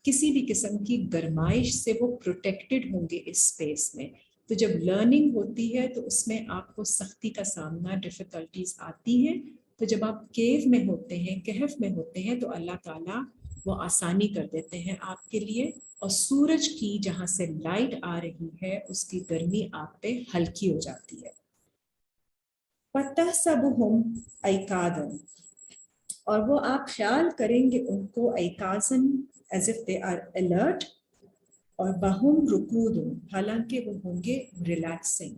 کسی بھی قسم کی گرمائش سے وہ پروٹیکٹڈ ہوں گے اس اسپیس میں. تو جب لرننگ ہوتی ہے تو اس میں آپ کو سختی کا سامنا، ڈیفیکلٹیز آتی ہیں. تو جب آپ کیو میں ہوتے ہیں، کہف میں ہوتے ہیں، تو اللہ تعالیٰ وہ آسانی کر دیتے ہیں آپ کے لیے، اور سورج کی جہاں سے لائٹ آ رہی ہے اس کی گرمی آپ پہ ہلکی ہو جاتی ہے. وَتَحْسَبُهُمْ أَيْقَاظًا اور وہ آپ خیال کریں گے ان کو ایقاظاً as if they are alert، اور وَهُمْ رُقُودٌ حالانکہ وہ ہوں گے ریلیکسنگ،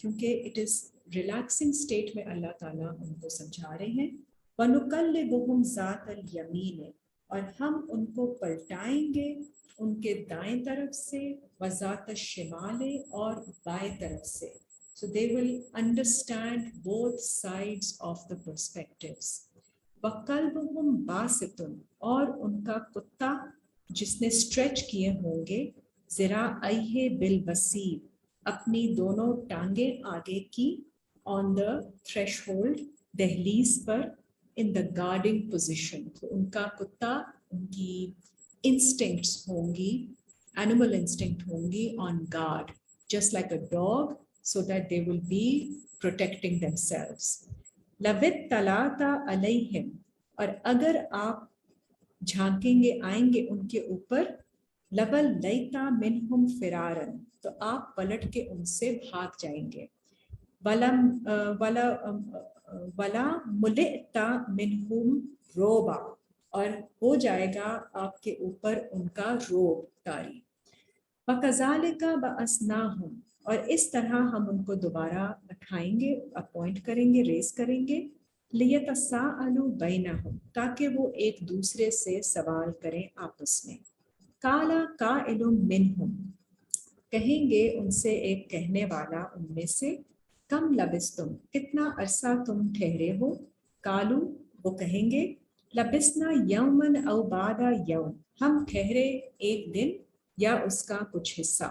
کیونکہ اٹ از ریلیکسنگ اسٹیٹ میں اللہ تعالیٰ ان کو سمجھا رہے ہیں. وَنُقَلِّبُهُمْ ذَاتَ الْيَمِينِ اور ہم ان کو پلٹائیں گے ان کے دائیں طرف سے وذات الشمال اور بائیں طرف سے. So they will understand both sides of the perspectives. وَقَلْبُهُمْ بَاسِطٌ اور ان کا کتا جس نے اسٹریچ کیے ہوں گے ذراعیہ بالوسیط اپنی دونوں ٹانگیں آگے کی on the threshold دہلیز per in the guarding position. تو ان کا کتا ان کی instincts ہوں گی animal instinct ہوں گی on guard just like a dog so that they will be protecting themselves. لَوِ اطَّلَعْتَ عَلَيْهِمْ اور اگر آپ جھانکیں گے آئیں گے ان کے اوپر لَوَلَّيْتَ مِنْهُمْ فِرَارًا تو آپ پلٹ کے ان سے بھاگ جائیں گے. وَلَا مُلِئْتَ مِنْهُمْ رُعْبًا اور ہو جائے گا آپ کے اوپر ان کا روب طاری. وَكَذَلِكَ بَعَثْنَاهُمْ اور اس طرح ہم ان کو دوبارہ اٹھائیں گے اپوائنٹ کریں گے ریز کریں گے لِيَتَسَاءَلُوا بَيْنَهُمْ تاکہ وہ ایک دوسرے سے سوال کریں آپس میں. قَالَ قَائِلٌ مِّنْهُمْ کہیں گے ان سے ایک کہنے والا ان میں سے کم لبستم کتنا عرصہ تم ٹھہرے ہو. قالو وہ کہیں گے لبسنا یومن او بعد یوم ہم ٹھہرے ایک دن یا اس کا کچھ حصہ.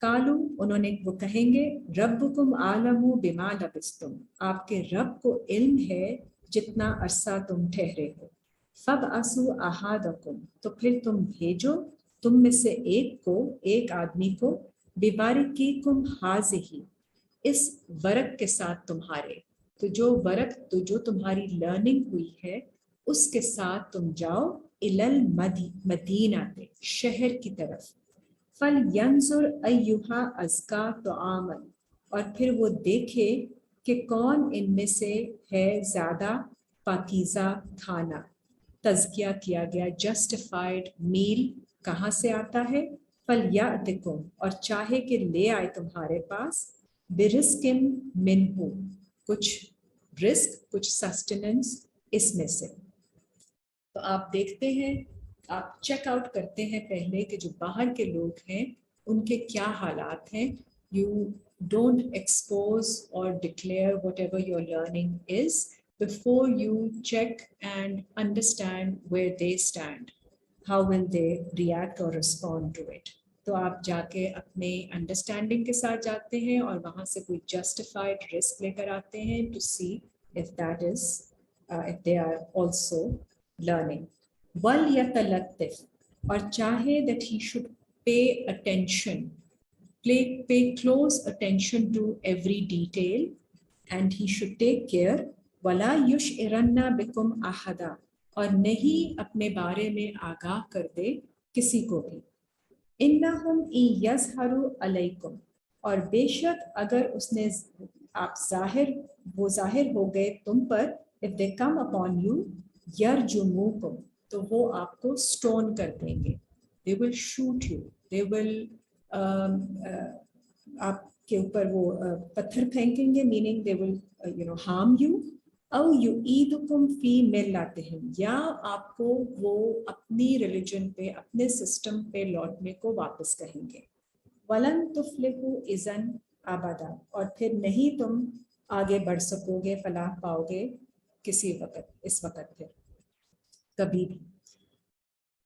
قالو انہوں نے وہ کہیں گے ربکم عالم بما لبستم آپ کے رب کو علم ہے جتنا عرصہ تم ٹھہرے ہو. فابعثوا احدکم تو پھر تم بھیجو تم میں سے ایک کو ایک آدمی کو ببارقیکم ھذہ اس ورق کے ساتھ تمہارے تو جو ورق تو جو تمہاری لرننگ ہوئی ہے اس کے ساتھ تم جاؤ مدینہ شہر کی طرف. فَلْيَنْظُرْ أَيُّهَا أَزْكَىٰ طَعَامًا اور پھر وہ دیکھے کہ کون ان میں سے ہے زیادہ پاکیزہ کھانا. تزکیہ کیا گیا جسٹیفائڈ میل کہاں سے آتا ہے. فَلْيَأْتِكُمْ اور چاہے کہ لے آئے تمہارے پاس بِرِزْقٍ مِّنْهُ کچھ رزق کچھ سسٹیننس اس میں سے. تو آپ دیکھتے ہیں آپ چیک آؤٹ کرتے ہیں پہلے کہ جو باہر کے لوگ ہیں ان کے کیا حالات ہیں. یو ڈونٹ ایکسپوز اور declare what ever your learning is before you check and understand where they stand how will they react اور رسپونڈ ٹو اٹ. تو آپ جا کے اپنے انڈرسٹینڈنگ کے ساتھ جاتے ہیں اور وہاں سے کوئی جسٹیفائڈ رسک لے کر آتے ہیں to see if that is if they are also learning. وَلْيَتَلَطِّفْ اور چاہے that he should pay attention, pay close attention to every detail and he should take care. وَلَا يُشْعِرَنَّ بِكُمْ أَحَدًا اور نہیں اپنے بارے میں آگاہ کر دے کسی کو بھی. إِنَّهُمْ إِن يَظْهَرُوا عَلَيْكُمْ اور بے شک اگر اس نے آپ وہ ظاہر ہو گئے تم پر if they come upon you يَرْجُمُوكُمْ تو وہ آپ کو سٹون کر دیں گے. they will shoot you, they will آپ کے اوپر وہ پتھر پھینکیں گے meaning they will harm you. او یعیدکم فی ملتہم یا آپ کو وہ اپنی ریلیجن پہ اپنے سسٹم پہ لوٹنے کو واپس کہیں گے. ولن تفلحوا اذا ابدا اور پھر نہیں تم آگے بڑھ سکو گے فلاح پاؤ گے کسی وقت اس وقت پھر کبھی بھی.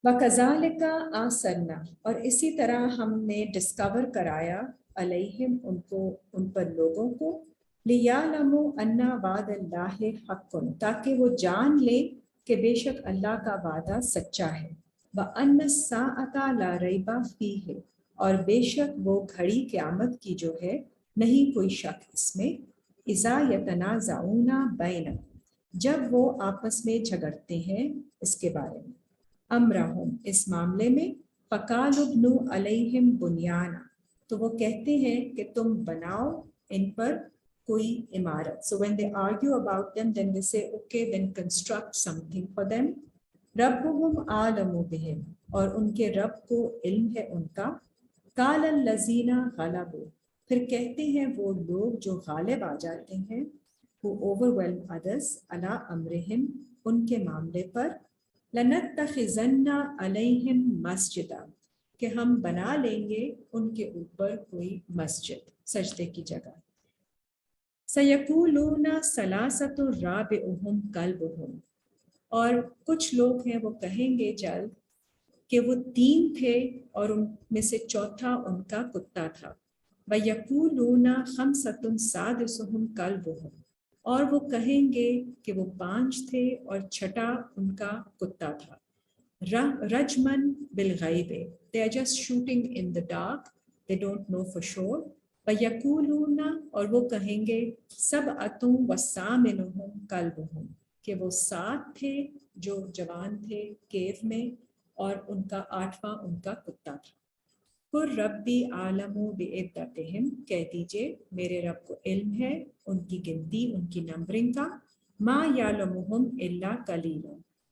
وَكَذَلِكَ آثَرْنَا اور اسی طرح ہم نے ڈسکور کرایا علیہم ان پر لوگوں کو لِيَعْلَمُوا أَنَّ وَعْدَ اللَّهِ حَقٌّ تاکہ وہ جان لے کہ بے شک اللہ کا وعدہ سچا ہے. وَأَنَّ السَّاعَةَ لَا رَيْبَ فِيهِ اور بے شک وہ گھڑی قیامت کی جو ہے نہیں کوئی شک اس میں. اذا یتنازعون بینہم جب وہ آپس میں جھگڑتے ہیں اس کے بارے میں. امرہم اس معاملے میں. فقالوا ابنوا علیہم بنیانا تو وہ کہتے ہیں کہ تم بناؤ ان پر کوئی عمارت. So when they argue about them then they say okay then construct something for them. ربهم عالم بهم اور ان کے رب کو علم ہے ان کا. قال الذین غلبوا پھر کہتے ہیں وہ لوگ جو غالب آ جاتے ہیں who overwhelm others علی امرہم ان کے معاملے پر. لَنَتَّخِذَنَّ عَلَيْهِمْ مَسْجِدًا کہ ہم بنا لیں گے ان کے اوپر کوئی مسجد سجدے کی جگہ. سَيَقُولُونَ ثَلَاثَةٌ رَابِعُهُمْ كَلْبُهُمْ اور کچھ لوگ ہیں وہ کہیں گے جلد کہ وہ 3 تھے اور ان میں سے چوتھا ان کا کتا تھا. وَيَقُولُونَ خَمْسَةٌ سَادِسُهُمْ كَلْبُهُمْ اور وہ کہیں گے کہ وہ 5 تھے اور چھٹا ان کا کتا تھا. رَجْمًا بِالْغَيْبِ they are just shooting in the dark, they don't know for sure. وَيَقُولُونَ اور وہ کہیں گے سَبْعَةٌ وَثَامِنُهُمْ كَلْبُهُمْ کہ وہ 7 تھے جو جوان تھے کیو میں اور ان کا 8واں ان کا کتا تھا. قُلْ رَبِّي أَعْلَمُ بِعِدَّتِهِمْ کہہ دیجئے میرے رب کو علم ہے ان کی گنتی ان کی نمبرنگ کا. مَا يَعْلَمُهُمْ إِلَّا قَلِيلٌ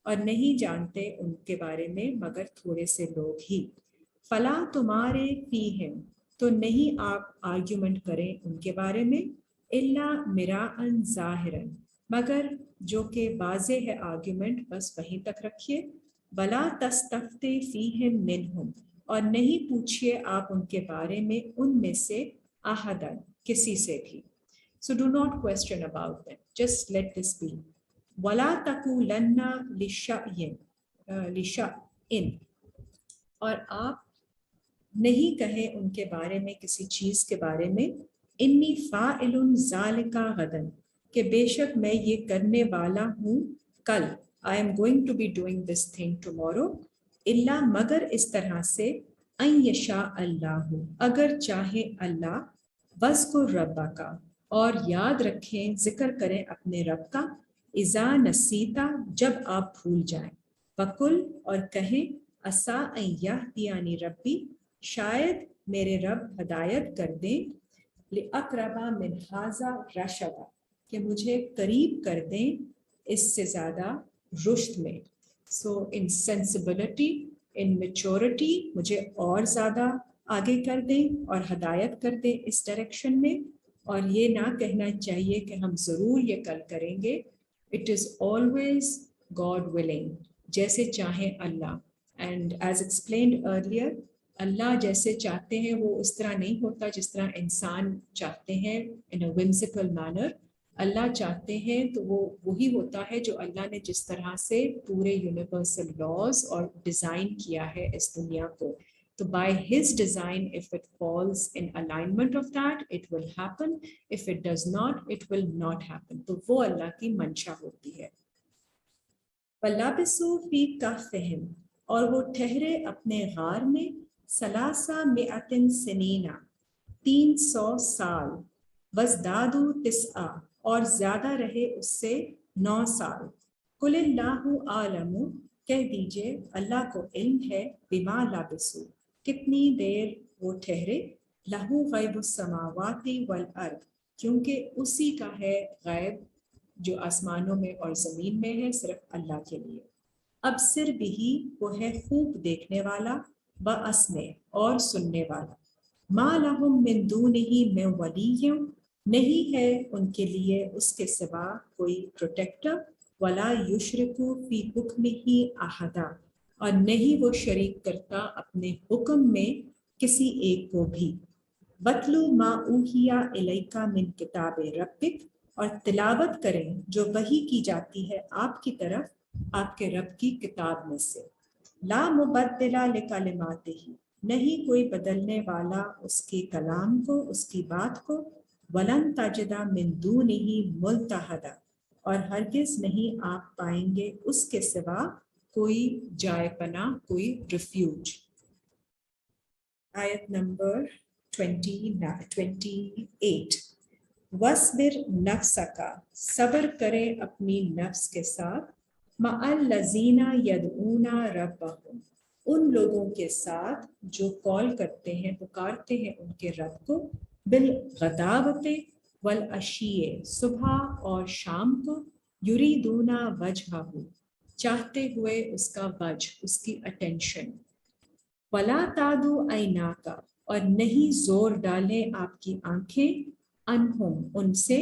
اور نہیں جانتے ان کے بارے میں مگر تھوڑے سے لوگ ہی. فَلَا تُمَارِ فِيهِمْ تو نہیں آپ آرگیومنٹ کریں ان کے بارے میں. إِلَّا مِرَاءً ظَاهِرًا مگر جو کہ واضح ہے آرگیومنٹ بس وہیں تک رکھیے. وَلَا تَسْتَفْتِ فِيهِمْ مِنْهُمْ اور نہیں پوچھیے آپ ان کے بارے میں ان میں سے أَحَدًا کسی سے بھی. So do not question about them, just let this be. وَلَا تَقُولَنَّ لِشَيْءٍ اور آپ نہیں کہیں ان کے بارے میں کسی چیز کے بارے میں انی فاعل ذالک غداً کہ بے شک میں یہ کرنے والا ہوں کل. I am going to be doing this thing tomorrow. الا مگر اس طرح سے ان یشاء اللہ اگر چاہے اللہ. واذکر ربک اور یاد رکھیں ذکر کریں اپنے رب کا. اذا نسیتا جب آپ بھول جائیں. وقل اور کہیں عسیٰ ان یہدینی ربی شاید میرے رب ہدایت کر دیں. لِأَقْرَبَ مِنْ هَذَا رَشَدًا کہ مجھے قریب کر دیں اس سے زیادہ رشد میں. سو ان سینسبلٹی ان میچورٹی مجھے اور زیادہ آگے کر دیں اور ہدایت کر دیں اس ڈائریکشن میں. اور یہ نہ کہنا چاہیے کہ ہم ضرور یہ کل کریں گے. اٹ از آلویز گاڈ ولنگ جیسے چاہیں اللہ. اینڈ ایز ایکسپلینڈ ارلیئر اللہ جیسے چاہتے ہیں وہ اس طرح نہیں ہوتا جس طرح انسان چاہتے ہیں in a whimsical manner. اللہ چاہتے ہیں تو وہ وہی ہوتا ہے جو اللہ نے جس طرح سے پورے یونیورسل لاز اور ڈیزائن کیا ہے اس دنیا کو. تو by his design if it falls in alignment of that it will happen, if it does not it will not happen. تو وہ اللہ کی منشا ہوتی ہے. وَلَبِثُوا فِي كَهْفِهِمْ اور وہ ٹھہرے اپنے غار میں. ثلاثہ مئۃ سنین 300 سال. وازدادوا تسعا اور زیادہ رہے اس سے 9 سال. قل اللہ عالم کہہ دیجئے اللہ کو علم ہے. بما لبثوا کتنی دیر وہ ٹھہرے. لہو غیب السماوات والارض کیونکہ اسی کا ہے غیب جو آسمانوں میں اور زمین میں ہے صرف اللہ کے لیے. ابصر بھی وہ ہے خوب دیکھنے والا. واسمع اور سننے والا. ما لہم من دونہ من ولی نہیں ہے ان کے لیے اس کے سوا کوئی پروٹیکٹر. ولا یشرک فی حکمہ احدا اور نہیں وہ شریک کرتا اپنے حکم میں کسی ایک کو بھی. وَاتْلُ مَا أُوحِیَ إِلَيْکَ مِن کتاب ربک اور تلاوت کریں جو وحی کی جاتی ہے آپ کی طرف آپ کے رب کی کتاب میں سے. لا مبدل لکلماتہ نہیں کوئی بدلنے والا اس کے کلام کو اس کی بات کو. ولن تجد من دونہ ملتحدا اور ہرگز نہیں آپ پائیں گے اس کے سوا کوئی جائے پناہ کوئی ریفیوج. آیت نمبر 28. وَاصْبِرْ نَفْسَكَ صبر کرے اپنی نفس کے ساتھ. مَعَ الَّذِينَ يَدْعُونَ رَبَّهُمْ ان لوگوں کے ساتھ جو کال کرتے ہیں پکارتے ہیں ان کے رب کو. بالغداوۃ والعشی صبح اور شام کو. یریدون وجہہ چاہتے ہوئے اس کا وجہ اس کی اٹینشن. ولا تعد عیناک اور نہیں زور ڈالیں آپ کی آنکھیں. انہم ان سے.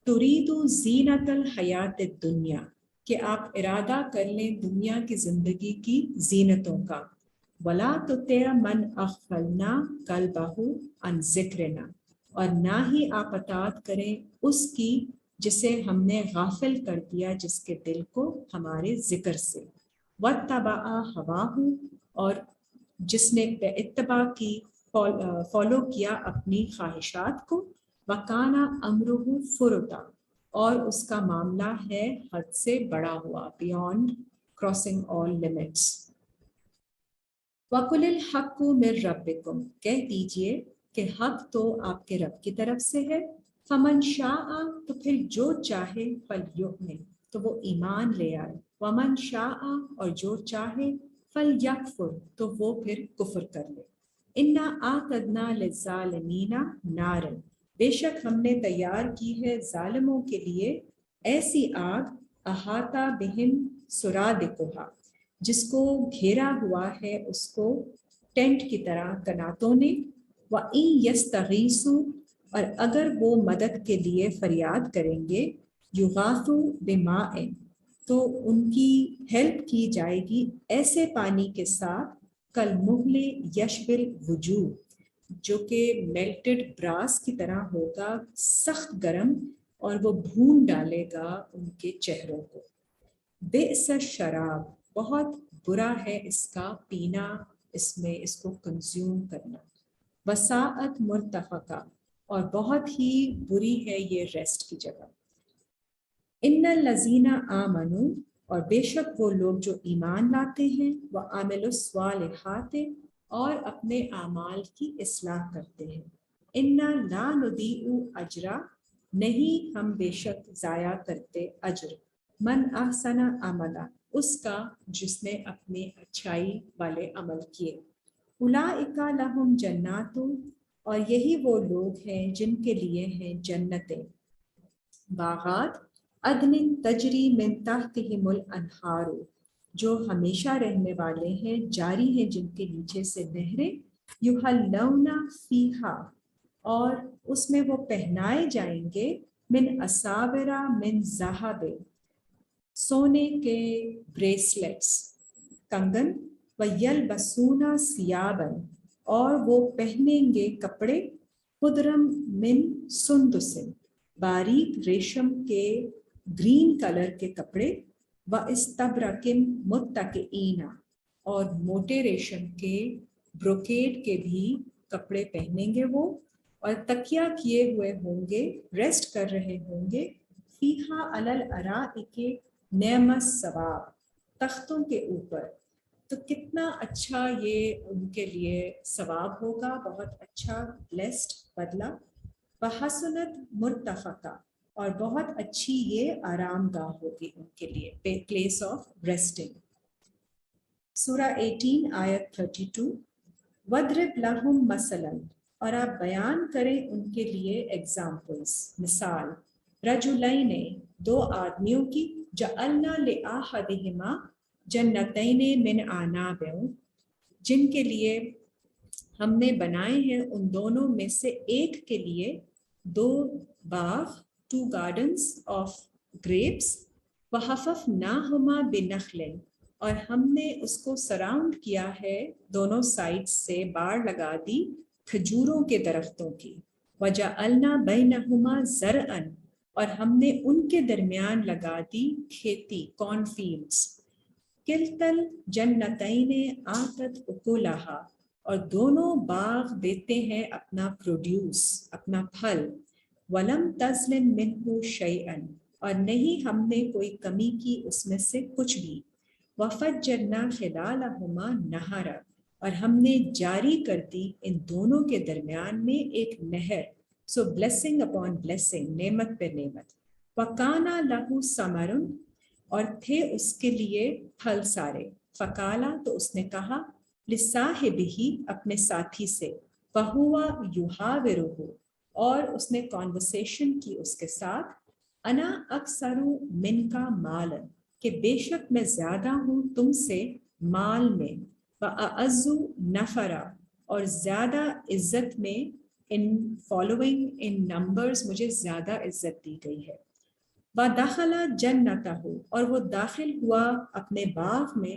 ترید زینت الحیات الدنیا کہ آپ ارادہ کر لیں دنیا کی زندگی کی زینتوں کا. وَلَا تُطِعْ مَنْ أَغْفَلْنَا قَلْبَهُ عَنْ ذِكْرِنَا، اور نہ ہی آپ اطاعت کریں اس کی جسے ہم نے غافل کر دیا، جس کے دل کو ہمارے ذکر سے. وَاتَّبَعَ هَوَاهُ، اور جس نے اتباع کی، فالو کیا اپنی خواہشات کو. وَكَانَ أَمْرُهُ فُرُطًا، اور اس کا معاملہ ہے حد سے بڑا ہوا، بیونڈ کراسنگ آل لمٹس. وَقُلِ الْحَقُّ مِنْ رَبِّكُمْ، کہہ دیجئے کہ حق تو آپ کے رب کی طرف سے ہے. فَمَنْ شَاءَ، تو پھر جو چاہے، فَلْيُؤْمِنْ، تو وہ ایمان لے آئے. وَمَنْ شَاءَ، اور جو چاہے، فَلْيَكْفُرْ، تو وہ پھر کفر کر لے. إِنَّا أَعْتَدْنَا لِلظَّالِمِينَ نَارًا، بے شک ہم نے تیار کی ہے ظالموں کے لیے ایسی آگ. احاطہ بہم سرادقها، جس کو گھیرا ہوا ہے اس کو ٹینٹ کی طرح کناتوں نے. وَإِن يَسْتَغِيثُوا، اور اگر وہ مدد کے لیے فریاد کریں گے، يُغَاثُوا بِمَاءٍ، تو ان کی ہیلپ کی جائے گی ایسے پانی کے ساتھ. كَالْمُهْلِ يَشْوِي الْوُجُوهَ، جو کہ میلٹڈ براس کی طرح ہوگا، سخت گرم، اور وہ بھون ڈالے گا ان کے چہروں کو. بئس الشراب، بہت برا ہے اس کا پینا، اس میں اس کو کنزیوم کرنا. وساعت مرتفقہ، اور بہت ہی بری ہے یہ ریسٹ کی جگہ. ان الذین آمنوا، اور بے شک وہ لوگ جو ایمان لاتے ہیں، وعملوا الصالحات، اور اپنے اعمال کی اصلاح کرتے ہیں. انا لا نضیع اجرا، نہیں ہم بے شک ضائع کرتے اجر. من احسن عملا، اس کا جس نے اپنے اچھائی والے عمل کیے. اولئک لہم جنات، اور یہی وہ لوگ ہیں جن کے لیے ہیں جنتیں، باغات. عدن تجری من تحتہم الانہار، جو ہمیشہ رہنے والے ہیں، جاری ہیں جن کے نیچے سے نہریں. یحلون فیہا، اور اس میں وہ پہنائے جائیں گے، من اساور من ذہب، سونے کے بریسلیٹس، کنگن. ویلبسون ثیابا، اور وہ پہنیں گے کپڑے. خضرم من سندس، باریک ریشم کے گرین کلر کے کپڑے. واستبرق متکئین، اور موٹے ریشم کے بروکیڈ کے بھی کپڑے پہنیں گے وہ، اور تکیہ کیے ہوئے ہوں گے، ریسٹ کر رہے ہوں گے. فیہا علی الارائک نعم الثواب، تختوں کے اوپر. تو کتنا اچھا یہ ان کے لیے ثواب ہوگا، بہت اچھا بلیسڈ بدلہ. وحسنت مرتفقہ، اور بہت اچھی یہ آرام گاہ ہوگی ان کے لیے، پلیس آف ریسٹنگ. سورہ 18 آیت 32. وَاضْرِبْ لَهُمْ مَثَلًا، اور آپ بیان کریں ان کے لیے ایگزامپلس، مثال. رجلین، دو آدمیوں کی. جعلنا لأحدہما جنتین من اعناب، جن کے لیے ہم نے بنائے ہیں ان دونوں میں سے ایک کے لیے دو باغ، 2 gardens of grapes. وَحَفَفْنَاهُمَا بِنَخْلٍ، اور ہم نے اس کو سراؤنڈ کیا ہے دونوں سائڈ سے، باڑ لگا دی کھجوروں کے درختوں کی. وَجَعَلْنَا بَيْنَهُمَا زَرْعًا، اور ہم نے ان کے درمیان لگا دی کھیتی، کارن فیلڈس. کلتل جنتین آتت اکلہا، اور دونوں باغ دیتے ہیں اپنا پروڈیوس، اپنا پھل. ولم تظلم منہ شیئا، اور نہیں ہم نے کوئی کمی کی اس میں سے کچھ بھی. وفجرنا خلالہما نہرا، اور ہم نے جاری کر دی ان دونوں کے درمیان میں ایک نہر. سو بلیسنگ اپون بلیسنگ، نعمت پہ نعمت. وکانا لہو ثمر، اور تھے اس کے لیے پھل سارے. فقالا، تو اس نے کہا، لصاحبہ، اپنے ساتھی سے. فہوا یحاورہ، اور اس نے کانورسیشن کی اس کے ساتھ. انا اکثر منک مالا، کہ بے شک میں زیادہ ہوں تم سے مال میں. واعز نفرا، اور زیادہ عزت میں، ان فالوئنگ ان نمبرز مجھے زیادہ عزت دی گئی ہے. وَدَخَلَ جَنَّتَهُ اور وہ داخل ہوا اپنے باغ میں،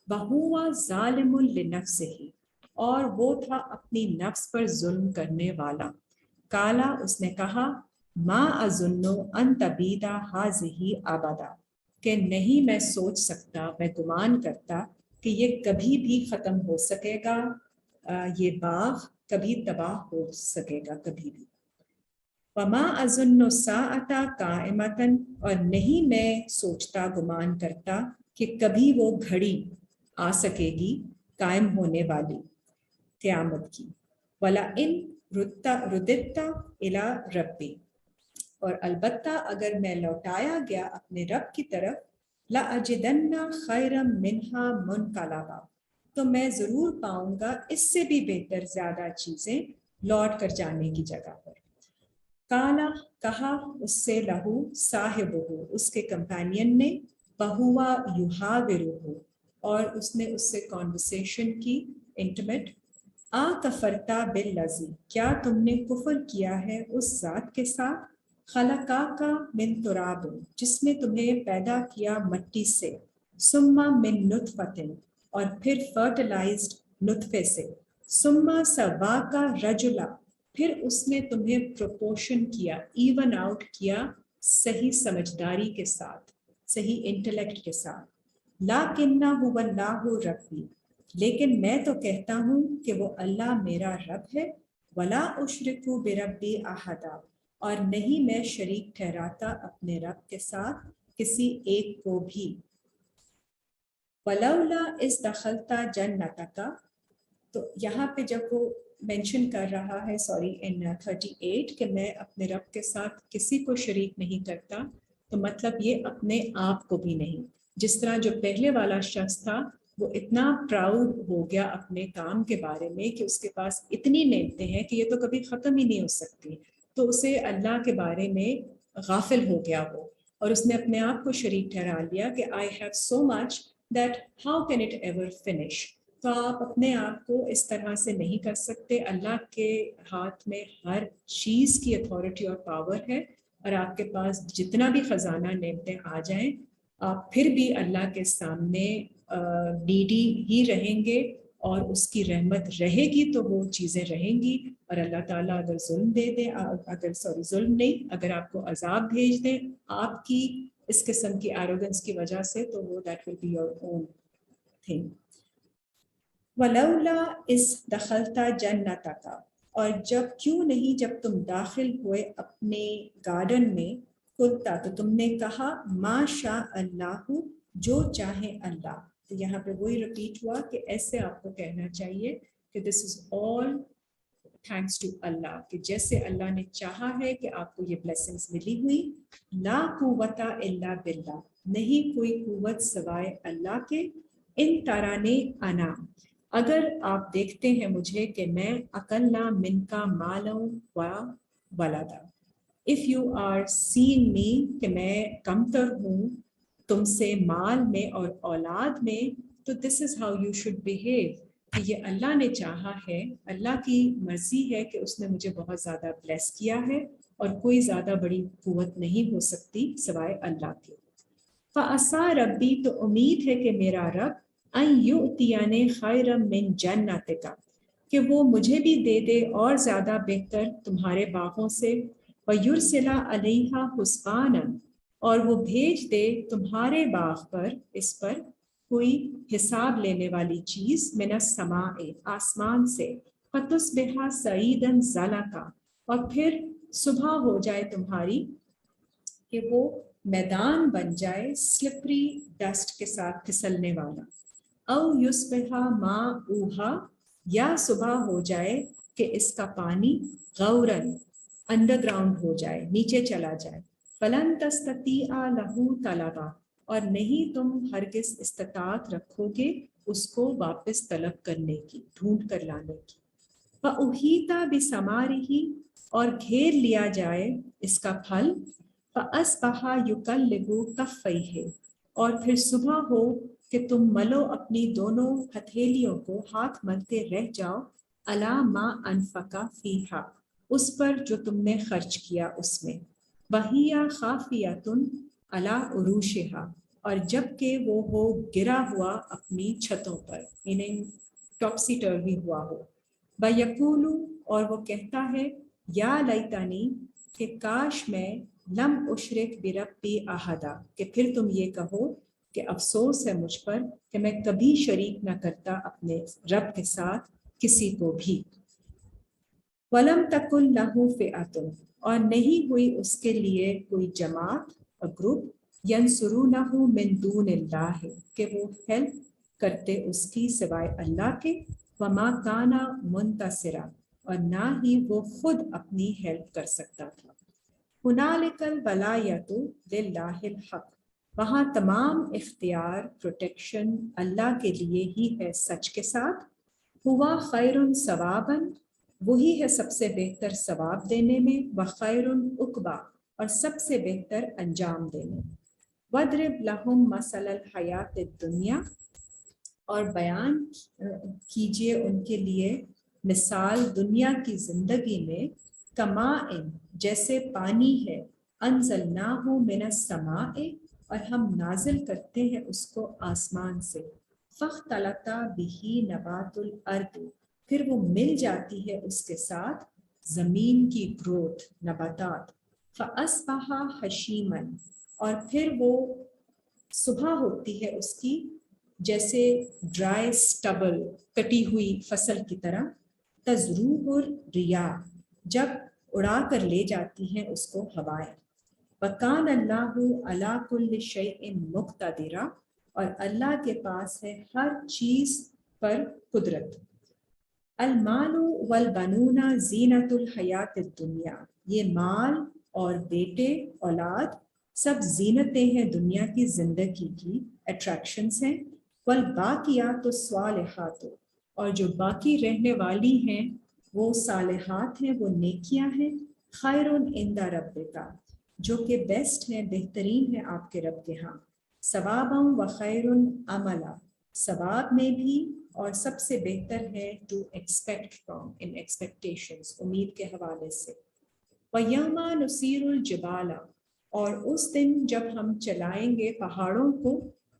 وَهُوَ ظَالِمٌ لِنَفْسِهِ اور وہ تھا اپنی نفس پر ظلم کرنے والا۔ کالا اس نے کہا، ما اظن ان تبید ہذہ ابدا کہ نہیں میں سوچ سکتا، میں گمان کرتا کہ یہ کبھی بھی ختم ہو سکے گا، یہ باغ کبھی تباہ ہو سکے گا کبھی بھی۔ وما اظن الساعۃ قائمۃ اور نہیں میں سوچتا گمان کرتا کہ کبھی وہ گھڑی آ سکے گی قائم ہونے والی قیامت کی۔ وَلَئِن رُدِدتَّ إِلَىٰ رَبِّي اور البتہ اگر میں لوٹایا گیا اپنے رب کی طرف، لَأَجِدَنَّ خَيْرًا مِنْهَا مُنْقَلَبًا تو میں ضرور پاؤں گا اس سے بھی بہتر زیادہ چیزیں لوٹ کر جانے کی جگہ پر۔ کالا کہا اس سے، لہو صاحبہ اس کے کمپینین نے، بہوا یحاورہ اور اس نے اس سے کانورسیشن کی انٹیمیٹ، آ کفرتا بالذی کیا تم نے کفر کیا ہے اس ذات کے ساتھ، خلقاک من تراب جس نے تمہیں پیدا کیا مٹی سے، ثم من نطفۃ اور پھر فرٹیلائزڈ نطفے سے، ثم سواک رجلا پھر اس نے تمہیں پروپورشن کیا، ایون آؤٹ کیا صحیح سمجھداری کے ساتھ، صحیح انٹلیکٹ کے ساتھ۔ لاکنہ هو اللہ ربی لیکن میں تو کہتا ہوں کہ وہ اللہ میرا رب ہے، ولا اشرک بربی احدا اور نہیں میں شریک ٹھہراتا اپنے رب کے ساتھ کسی ایک کو بھی۔ ولولا اذ دخلت جنتک تو یہاں پہ جب وہ مینشن کر رہا ہے ان 38 کہ میں اپنے رب کے ساتھ کسی کو شریک نہیں کرتا، تو مطلب یہ اپنے آپ کو بھی نہیں۔ جس طرح جو پہلے والا شخص تھا وہ اتنا پراؤڈ ہو گیا اپنے کام کے بارے میں کہ اس کے پاس اتنی نعمتیں ہیں کہ یہ تو کبھی ختم ہی نہیں ہو سکتی، تو اسے اللہ کے بارے میں غافل ہو گیا وہ، اور اس نے اپنے آپ کو شریک ٹھہرا لیا کہ I have so much that how can it ever finish۔ تو آپ اپنے آپ کو اس طرح سے نہیں کر سکتے، اللہ کے ہاتھ میں ہر چیز کی اتھارٹی اور پاور ہے، اور آپ کے پاس جتنا بھی خزانہ نعمتیں آ جائیں آپ پھر بھی اللہ کے سامنے نیڈی ہی رہیں گے، اور اس کی رحمت رہے گی تو وہ چیزیں رہیں گی، اور اللہ تعالیٰ اگر ظلم دے دے، اگر ظلم نہیں، اگر آپ کو عذاب بھیج دیں آپ کی اس قسم کی ایروگنس کی وجہ سے، تو وہ that will be your own thing. ولولا اس دخلتا جنتک اور جب کیوں نہیں جب تم داخل ہوئے اپنے گارڈن میں، کلتا تو تم نے کہا، ما شاء اللہ جو چاہے اللہ۔ تو یہاں پہ وہی ریپیٹ ہوا کہ ایسے آپ کو کہنا چاہیے کہ دس از آل تھینکس ٹو اللہ، کہ جیسے اللہ نے چاہا ہے کہ آپ کو یہ بلیسنگز ملی ہوئی۔ لا قوت الا باللہ نہیں کوئی قوت سوائے اللہ کے۔ ان ترانے انا اگر آپ دیکھتے ہیں مجھے کہ میں اقلا من کا مالا و ولدا، اف یو آر سیئنگ می کہ میں کمتر ہوں تم سے مال میں اور اولاد میں، تو this is how you should behave, کہ یہ اللہ نے چاہا ہے، اللہ کی مرضی ہے کہ اس نے مجھے بہت زیادہ بلیس کیا ہے، اور کوئی زیادہ بڑی قوت نہیں ہو سکتی سوائے اللہ کے۔ فَعَسَىٰ ربی تو امید ہے کہ میرا رب ان یؤتینی خیرا من جنتک کہ وہ مجھے بھی دے دے اور زیادہ بہتر تمہارے باغوں سے، وَيُرْسِلَ عَلَيْهَا حُسْبَانًا اور وہ بھیج دے تمہارے باغ پر اس پر کوئی حساب لینے والی چیز، من السماء آسمان سے، فَتُصْبِحَ صَعِيدًا زَلَقًا اور پھر صبح ہو جائے تمہاری کہ وہ میدان بن جائے سلپری ڈسٹ کے ساتھ پھسلنے والا، او یصبح ماؤہا یا صبح ہو جائے کہ اس کا پانی غورن انڈر گراؤنڈ ہو جائے، نیچے چلا جائے، فلن تستطیع لہ طلبا اور نہیں تم ہرگز استطاعت رکھو گے اس کو واپس طلب کرنے کی، ڈھونڈ کر لانے کی۔ فأحیط بثمارہ اور گھیر لیا جائے اس کا پھل، فأصبح یقلب کفیہ اور پھر صبح ہو کہ تم ملو اپنی دونوں ہتھیلیوں کو، ہاتھ ملتے رہ جاؤ، علی ما انفق فیہا اس پر جو تم نے خرچ کیا اس میں، وَهِيَ خَافِيَةٌ عَلَىٰ عُرُوشِهَا، اور جب کہ وہ ہو گرا ہوا اپنی چھتوں پر، میننگ ٹاپسی ٹروی ہوا ہو. وَيَقُولُ، اور وہ کہتا ہے، یا لیتنی، کہ کاش میں لم اشرک بربی احدا، کہ پھر تم یہ کہو کہ افسوس ہے مجھ پر کہ میں کبھی شریک نہ کرتا اپنے رب کے ساتھ کسی کو بھی. وَلَمْ تَكُنْ لَهُ فِئَةٌ، اور نہیں ہوئی اس کے لیے کوئی جماعت اور گروپ، يَنْصُرُونَهُ مِن دُونِ اللَّهِ، کہ وہ ہیلپ کرتے اس کی سوائے اللہ کے. وَمَا كَانَ مُنْتَصِرًا، اور نہ ہی وہ خود اپنی ہیلپ کر سکتا تھا. هُنَالِكَ الْوَلَایَةُ لِلَّهِ الْحَقِّ، وہاں تمام اختیار، پروٹیکشن اللہ کے لیے ہی ہے سچ کے ساتھ. ہوا خیر ثواباً، وہی ہے سب سے بہتر ثواب دینے میں. وخیر عقبا، اور سب سے بہتر انجام دینے. وَاضْرِبْ لَهُمْ مَثَلَ الْحَیَاةِ الدُّنْیَا، اور بیان کیجئے ان کے لیے مثال دنیا کی زندگی میں. کماء، جیسے پانی ہے. انزلناہ من السماء، اور ہم نازل کرتے ہیں اس کو آسمان سے. فاختلط بہ نبات الارض، پھر وہ مل جاتی ہے اس کے ساتھ زمین کی گروتھ، نباتات. فاصبح ہشیما، اور پھر وہ صبح ہوتی ہے اس کی جیسے ڈرائی سٹبل، کٹی ہوئی فصل کی طرح. تزروہ الریاح، جب اڑا کر لے جاتی ہیں اس کو ہوائیں. وَكَانَ اللَّهُ عَلَىٰ كُلِّ شَيْءٍ مُقْتَدِرًا، اور اللہ کے پاس ہے ہر چیز پر قدرت. المال والبنون زینت الحیات الدنیا، یہ مال اور بیٹے اولاد سب زینتیں ہیں دنیا کی زندگی کی، اٹریکشنز ہیں. والباقیات الصالحات، اور جو باقی رہنے والی ہیں وہ صالحات ہیں، وہ نیکیاں ہیں. خیر عند ربک، جو کہ بیسٹ ہے، بہترین ہے آپ کے رب کے ہاں. ثوابا و خیر عملا، ثواب میں بھی اور سب سے بہتر ہے ٹو ایکسپیکٹ فرام، ان ایکسپیکٹیشنز، امید کے حوالے سے. وَيَوْمَ نُسِيرُ الْجِبَالَ، اور اس دن جب ہم چلائیں گے پہاڑوں کو.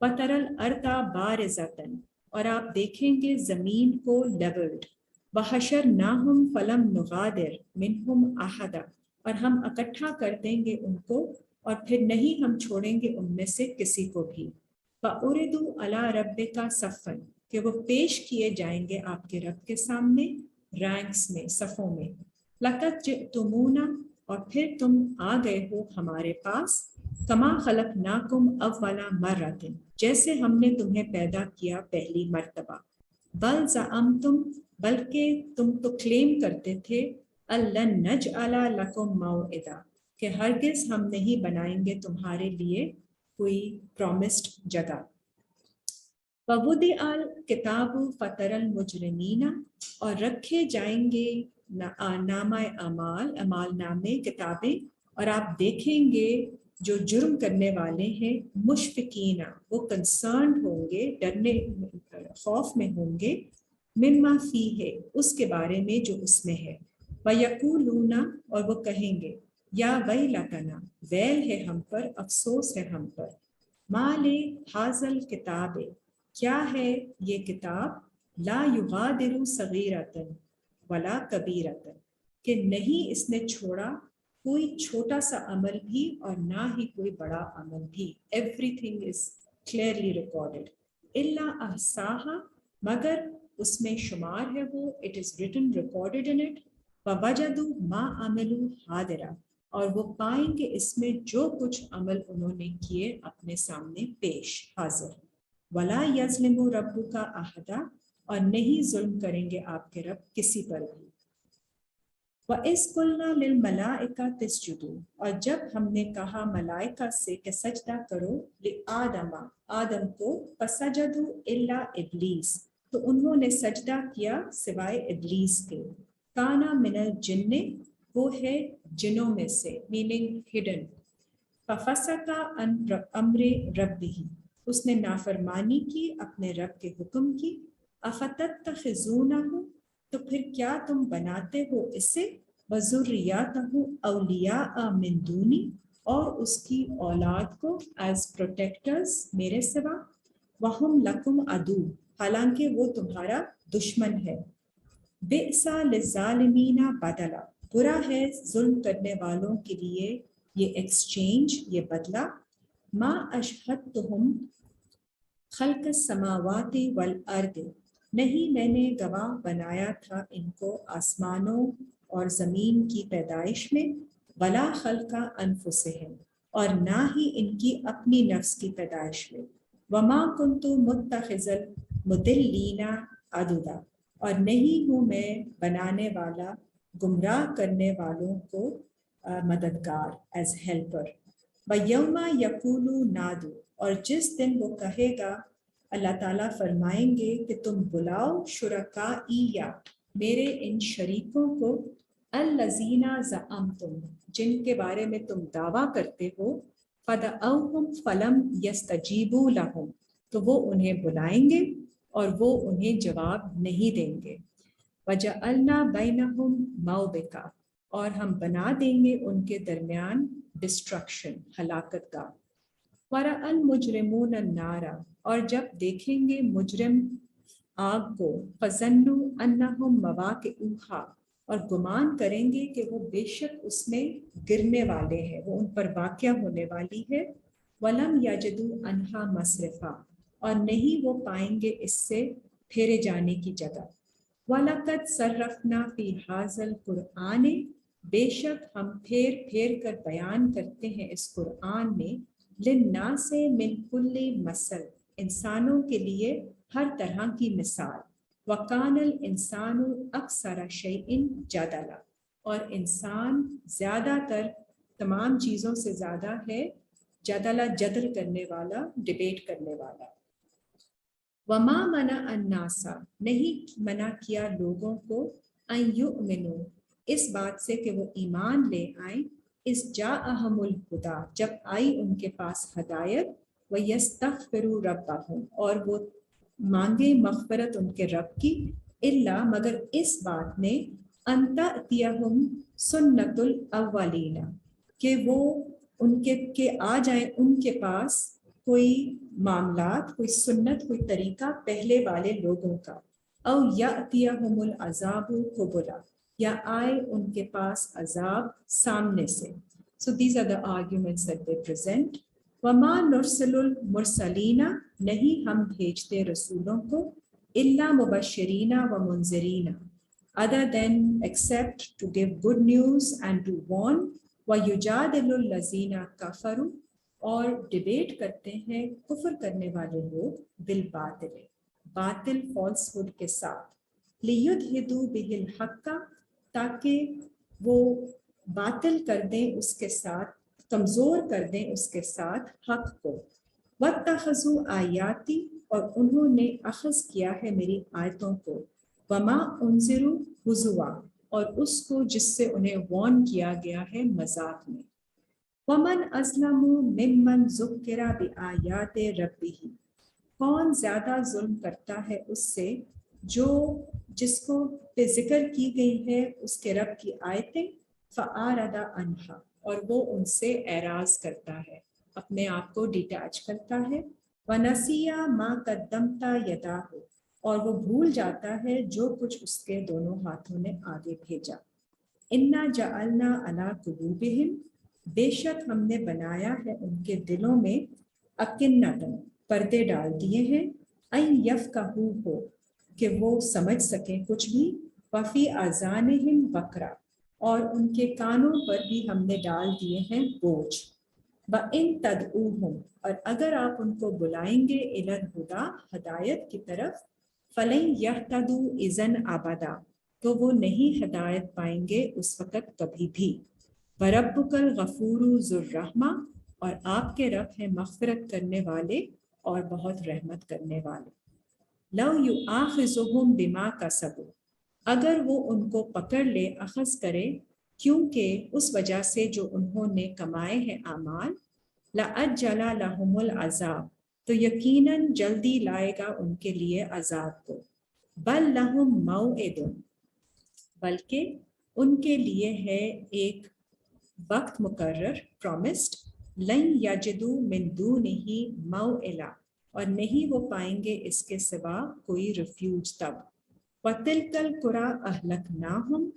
وَتَرَى الْأَرْضَ بَارِزَةً، اور آپ دیکھیں گے زمین کو لیولڈ. وَحَشَرْنَاهُمْ فَلَمْ نُغَادِرْ مِنْهُمْ أَحَدًا، اور ہم اکٹھا کر دیں گے ان کو اور پھر نہیں ہم چھوڑیں گے ان میں سے کسی کو بھی. فَأُرِدُوا عَلَىٰ رَبِّكَ صَفًّا، کہ وہ پیش کیے جائیں گے آپ کے رب کے سامنے رینکس میں، صفوں میں. لَقَدْ جِئْتُمُونَا، اور پھر تم آ گئے ہو ہمارے پاس. کما خلقناکم اول مرۃ، جیسے ہم نے تمہیں پیدا کیا پہلی مرتبہ. بل زعمتم، بلکہ تم تو کلیم کرتے تھے. الَّن نَجْعَلَ لَكُم مَوْعِدًا، کہ ہرگز ہم نہیں بنائیں گے تمہارے لیے کوئی پرومسڈ جگہ. وَوُضِعَ الْکِتَابُ فَتَرَى الْمُجْرِمِینَ، اور رکھے جائیں گے نامہ اعمال نامے، کتابیں، اور آپ دیکھیں گے جو جرم کرنے والے ہیں. مشفقین، وہ کنسرنڈ ہوں گے، ڈرنے خوف میں ہوں گے. مما فیہ، اس کے بارے میں جو اس میں ہے. وَیَقُولُونَ، اور وہ کہیں گے، یا ویلتنا، ویل ہے ہم پر، افسوس ہے ہم پر. ما لِہَٰذَا الْکِتَابِ، کیا ہے یہ کتاب. لا یغادر صغیرۃ ولا کبیرۃ، کہ نہیں اس نے چھوڑا کوئی چھوٹا سا عمل بھی اور نہ ہی کوئی بڑا عمل بھی. Everything is clearly recorded. الا احصاہا، مگر اس میں شمار ہے وہ، it is written recorded in it. ووجدوا ما عملوا حاضرا، اور وہ پائیں گے اس میں جو کچھ عمل انہوں نے کیے اپنے سامنے پیش، حاضر. ولا یظلم ربک احدا، اور نہیں ظلم کریں گے آپ کے رب کسی پر بھی. وَإِذْ قُلْنَا لِلْمَلَائِكَةِ اسْجُدُوا، اور جب ہم نے کہا ملائکہ سے کہ سجدہ کرو لِآدَمَ، آدم کو. فَسَجَدُوا إِلَّا إِبْلِيسَ، تو انہوں نے سجدہ کیا سوائے ابلیس کے. کانا من الجن، وہ ہے جنوں میں سے، میننگ ہڈن. فَفَسَقَ عَنْ أَمْرِ رَبِّهِ، اس نے نافرمانی کی اپنے رب کے حکم کی. أَفَتَتَّخِذُونَهُ، تو پھر کیا تم بناتے ہو اسے. وَذُرِّيَّتَهُ أَوْلِيَاءَ مِن دُونِی، اور اس کی اولاد کو ایز پروٹیکٹرز میرے سوا، وہم لکم عدو، حالانکہ وہ تمہارا دشمن ہے، بئسا للظالمین بدلا، برا ہے ظلم کرنے والوں کے لیے یہ ایکسچینج، یہ بدلہ، ما اشہدتہم خلق السماوات والارض، نہیں میں نے گواہ بنایا تھا ان کو آسمانوں اور زمین کی پیدائش میں، ولا خلق انفسہم، اور نہ ہی ان کی اپنی نفس کی پیدائش میں، وما کنت متخذ المضلین عضدا، اور نہیں ہوں میں بنانے والا گمراہ کرنے والوں کو مددگار ایز ہیلپر، وَيَوْمَ يَقُولُ نَادُوا، اور جس دن وہ کہے گا، اللہ تعالیٰ فرمائیں گے کہ تم بلاؤ شرکائیا، میرے ان شریکوں کو، الذین زعمتم، جن کے بارے میں تم دعویٰ کرتے ہو، فدعوہم فلم یستجیبوا لہم، تو وہ انہیں بلائیں گے اور وہ انہیں جواب نہیں دیں گے، وجعلنا بینہم موبقا، اور ہم بنا دیں گے ان کے درمیان ڈسٹرکشن، ہلاکت گاہ، ورأى المجرمون النار، اور جب دیکھیں گے مجرم آگ کو، فظنوا انہم مواقعوہا، اور گمان کریں گے کہ وہ بے شک اس میں گرنے والے ہیں، وہ ان پر واقع ہونے والی ہے، ولم یجدوا عنہا مصرفا، اور نہیں وہ پائیں گے اس سے پھیرے جانے کی جگہ، وَلَقَدْ صَرَّفْنَا فِي هَذَا الْقُرْآنِ، بے شک ہم پھیر پھیر کر بیان کرتے ہیں اس قرآن میں، لِلنَّاسِ مِنْ كُلِّ مَثَلٍ، انسانوں کے لیے ہر طرح کی مثال، وَكَانَ الْإِنسَانُ أَكْثَرَ شَيْءٍ جَدَلًا، اور انسان زیادہ تر تمام چیزوں سے زیادہ ہے جدلا، جدل کرنے والا، ڈیبیٹ کرنے والا، وما منع الناس، نہیں منع کیا لوگوں کو، ان یؤمنوا، اس بات سے کہ وہ ایمان لے آئیں، اس جاءہم الہدی، جب آئی ان کے پاس ہدایت، ویستغفروا ربہم، اور وہ مانگے مغفرت ان کے رب کی، الا مگر اس بات میں، ان تأتیہم سنت الاولین، کہ وہ ان کے آ جائیں ان کے پاس کوئی معاملات، کوئی سنت، کوئی طریقہ پہلے والے لوگوں کا، او یأتیہم العذاب قبلا، یا آئے ان کے پاس عذاب سامنے سے۔ So these are the arguments that they present. وما نرسل المرسلین، نہیں ہم بھیجتے رسولوں کو، الا مبشرین و منذرین، other than except to give good news and to warn، وَيُجَادِلُ الَّذِينَ كَفَرُوا، اور ڈیبیٹ کرتے ہیں کفر کرنے والے لوگ، بالباطل، باطل فالس ہوڈ کے ساتھ، لِيُدْحِضُوا بِهِ الْحَقَّ، تاکہ وہ باطل کر دیں اس کے ساتھ، کمزور کر دیں اس کے ساتھ حق کو، وَاتَّخَذُوا آیاتی، اور انہوں نے اخذ کیا ہے میری آیتوں کو، وَمَا أُنذِرُوا هُزُوًا، اور اس کو جس سے انہیں وارن کیا گیا ہے مذاق میں، وَمَنْ أَظْلَمُ مِمَّنْ ذُكِّرَ بِآيَاتِ رَبِّهِ، کون زیادہ ظلم کرتا ہے اس سے جو جس کو پہ ذکر کی گئی ہے اس کے رب کی آیتیں، فَأَعْرَضَ عَنْهَا، اور وہ ان سے اعراض کرتا ہے، اپنے آپ کو ڈیٹیچ کرتا ہے، وَنَسِيَ مَا قَدَّمْتَ يَدَاهُ، اور وہ بھول جاتا ہے جو کچھ اس کے دونوں ہاتھوں نے آگے بھیجا، اِنَّا جَعَلْنَا عَلَىٰ قُلُوبِهِمْ، بے شک ہم نے بنایا ہے ان کے دلوں میں، اکنتاً، پردے ڈال دیے ہیں، ان یفقہوہ، کہ وہ سمجھ سکیں کچھ بھی، وفی آذانہم وقرا، اور ان کے کانوں پر بھی ہم نے ڈال دیے ہیں بوجھ، وَإِن تَدْعُوهُمْ، اور اگر آپ ان کو بلائیں گے، إِلَى الْهُدَىٰ، ہدایت کی طرف، فَلَن يَهْتَدُوا إِذًا أَبَدًا، تو وہ نہیں ہدایت پائیں گے اس وقت کبھی بھی، وَرَبُّكَ الْغَفُورُ ذُو الرَّحْمَةِ، اور آپ کے رب ہیں مغفرت کرنے والے اور بہت رحمت کرنے والے، لَوْ يُؤَاخِذُهُم بِمَا كَسَبُوا، اگر وہ ان کو پکڑ لے، اخذ کرے، کیونکہ اس وجہ سے جو انہوں نے کمائے ہیں اعمال، لَأَجَّلَ لَهُمُ الْعَذَابَ، تو یقیناً جلدی لائے گا ان کے لیے عذاب کو، بَلْ لَهُم مَوْعِدٌ، بلکہ ان کے لیے ہے ایک وقت مقرر promised, لن یجدو من دونہ موئلا, اور نہیں وہ پائیں گے اس کے سوا کوئی ریفیوج تب. وَتِلْكَ الْقُرَىٰ أَهْلَكْنَاهُمْ,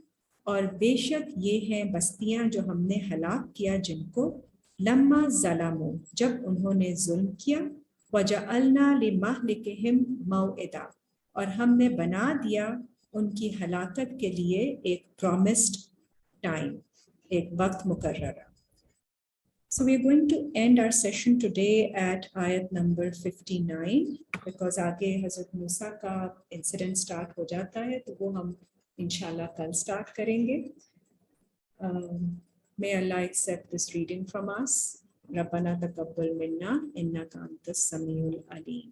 اور بے شک یہ ہیں بستیاں جو ہم نے ہلاک کیا جن کو, لما ظلموا, جب انہوں نے ظلم کیا, وَجَعَلْنَا لِمَهْلِكِهِمْ مَوْعِدًا, اور ہم نے بنا دیا ان کی ہلاکت کے لیے ایک promised time, ایک وقت مقررہ. So we're going to end our session today at ayat number 59 because آگے حضرت موسیٰ کا incident start ہو جاتا ہے تو وہ ہم انشاءاللہ کل start کریں گے. May Allah accept this reading from us. رَبَّنَا تَقَبَّلْ مِنَّا إِنَّكَ أَنْتَ السَّمِيعُ الْعَلِيمُ.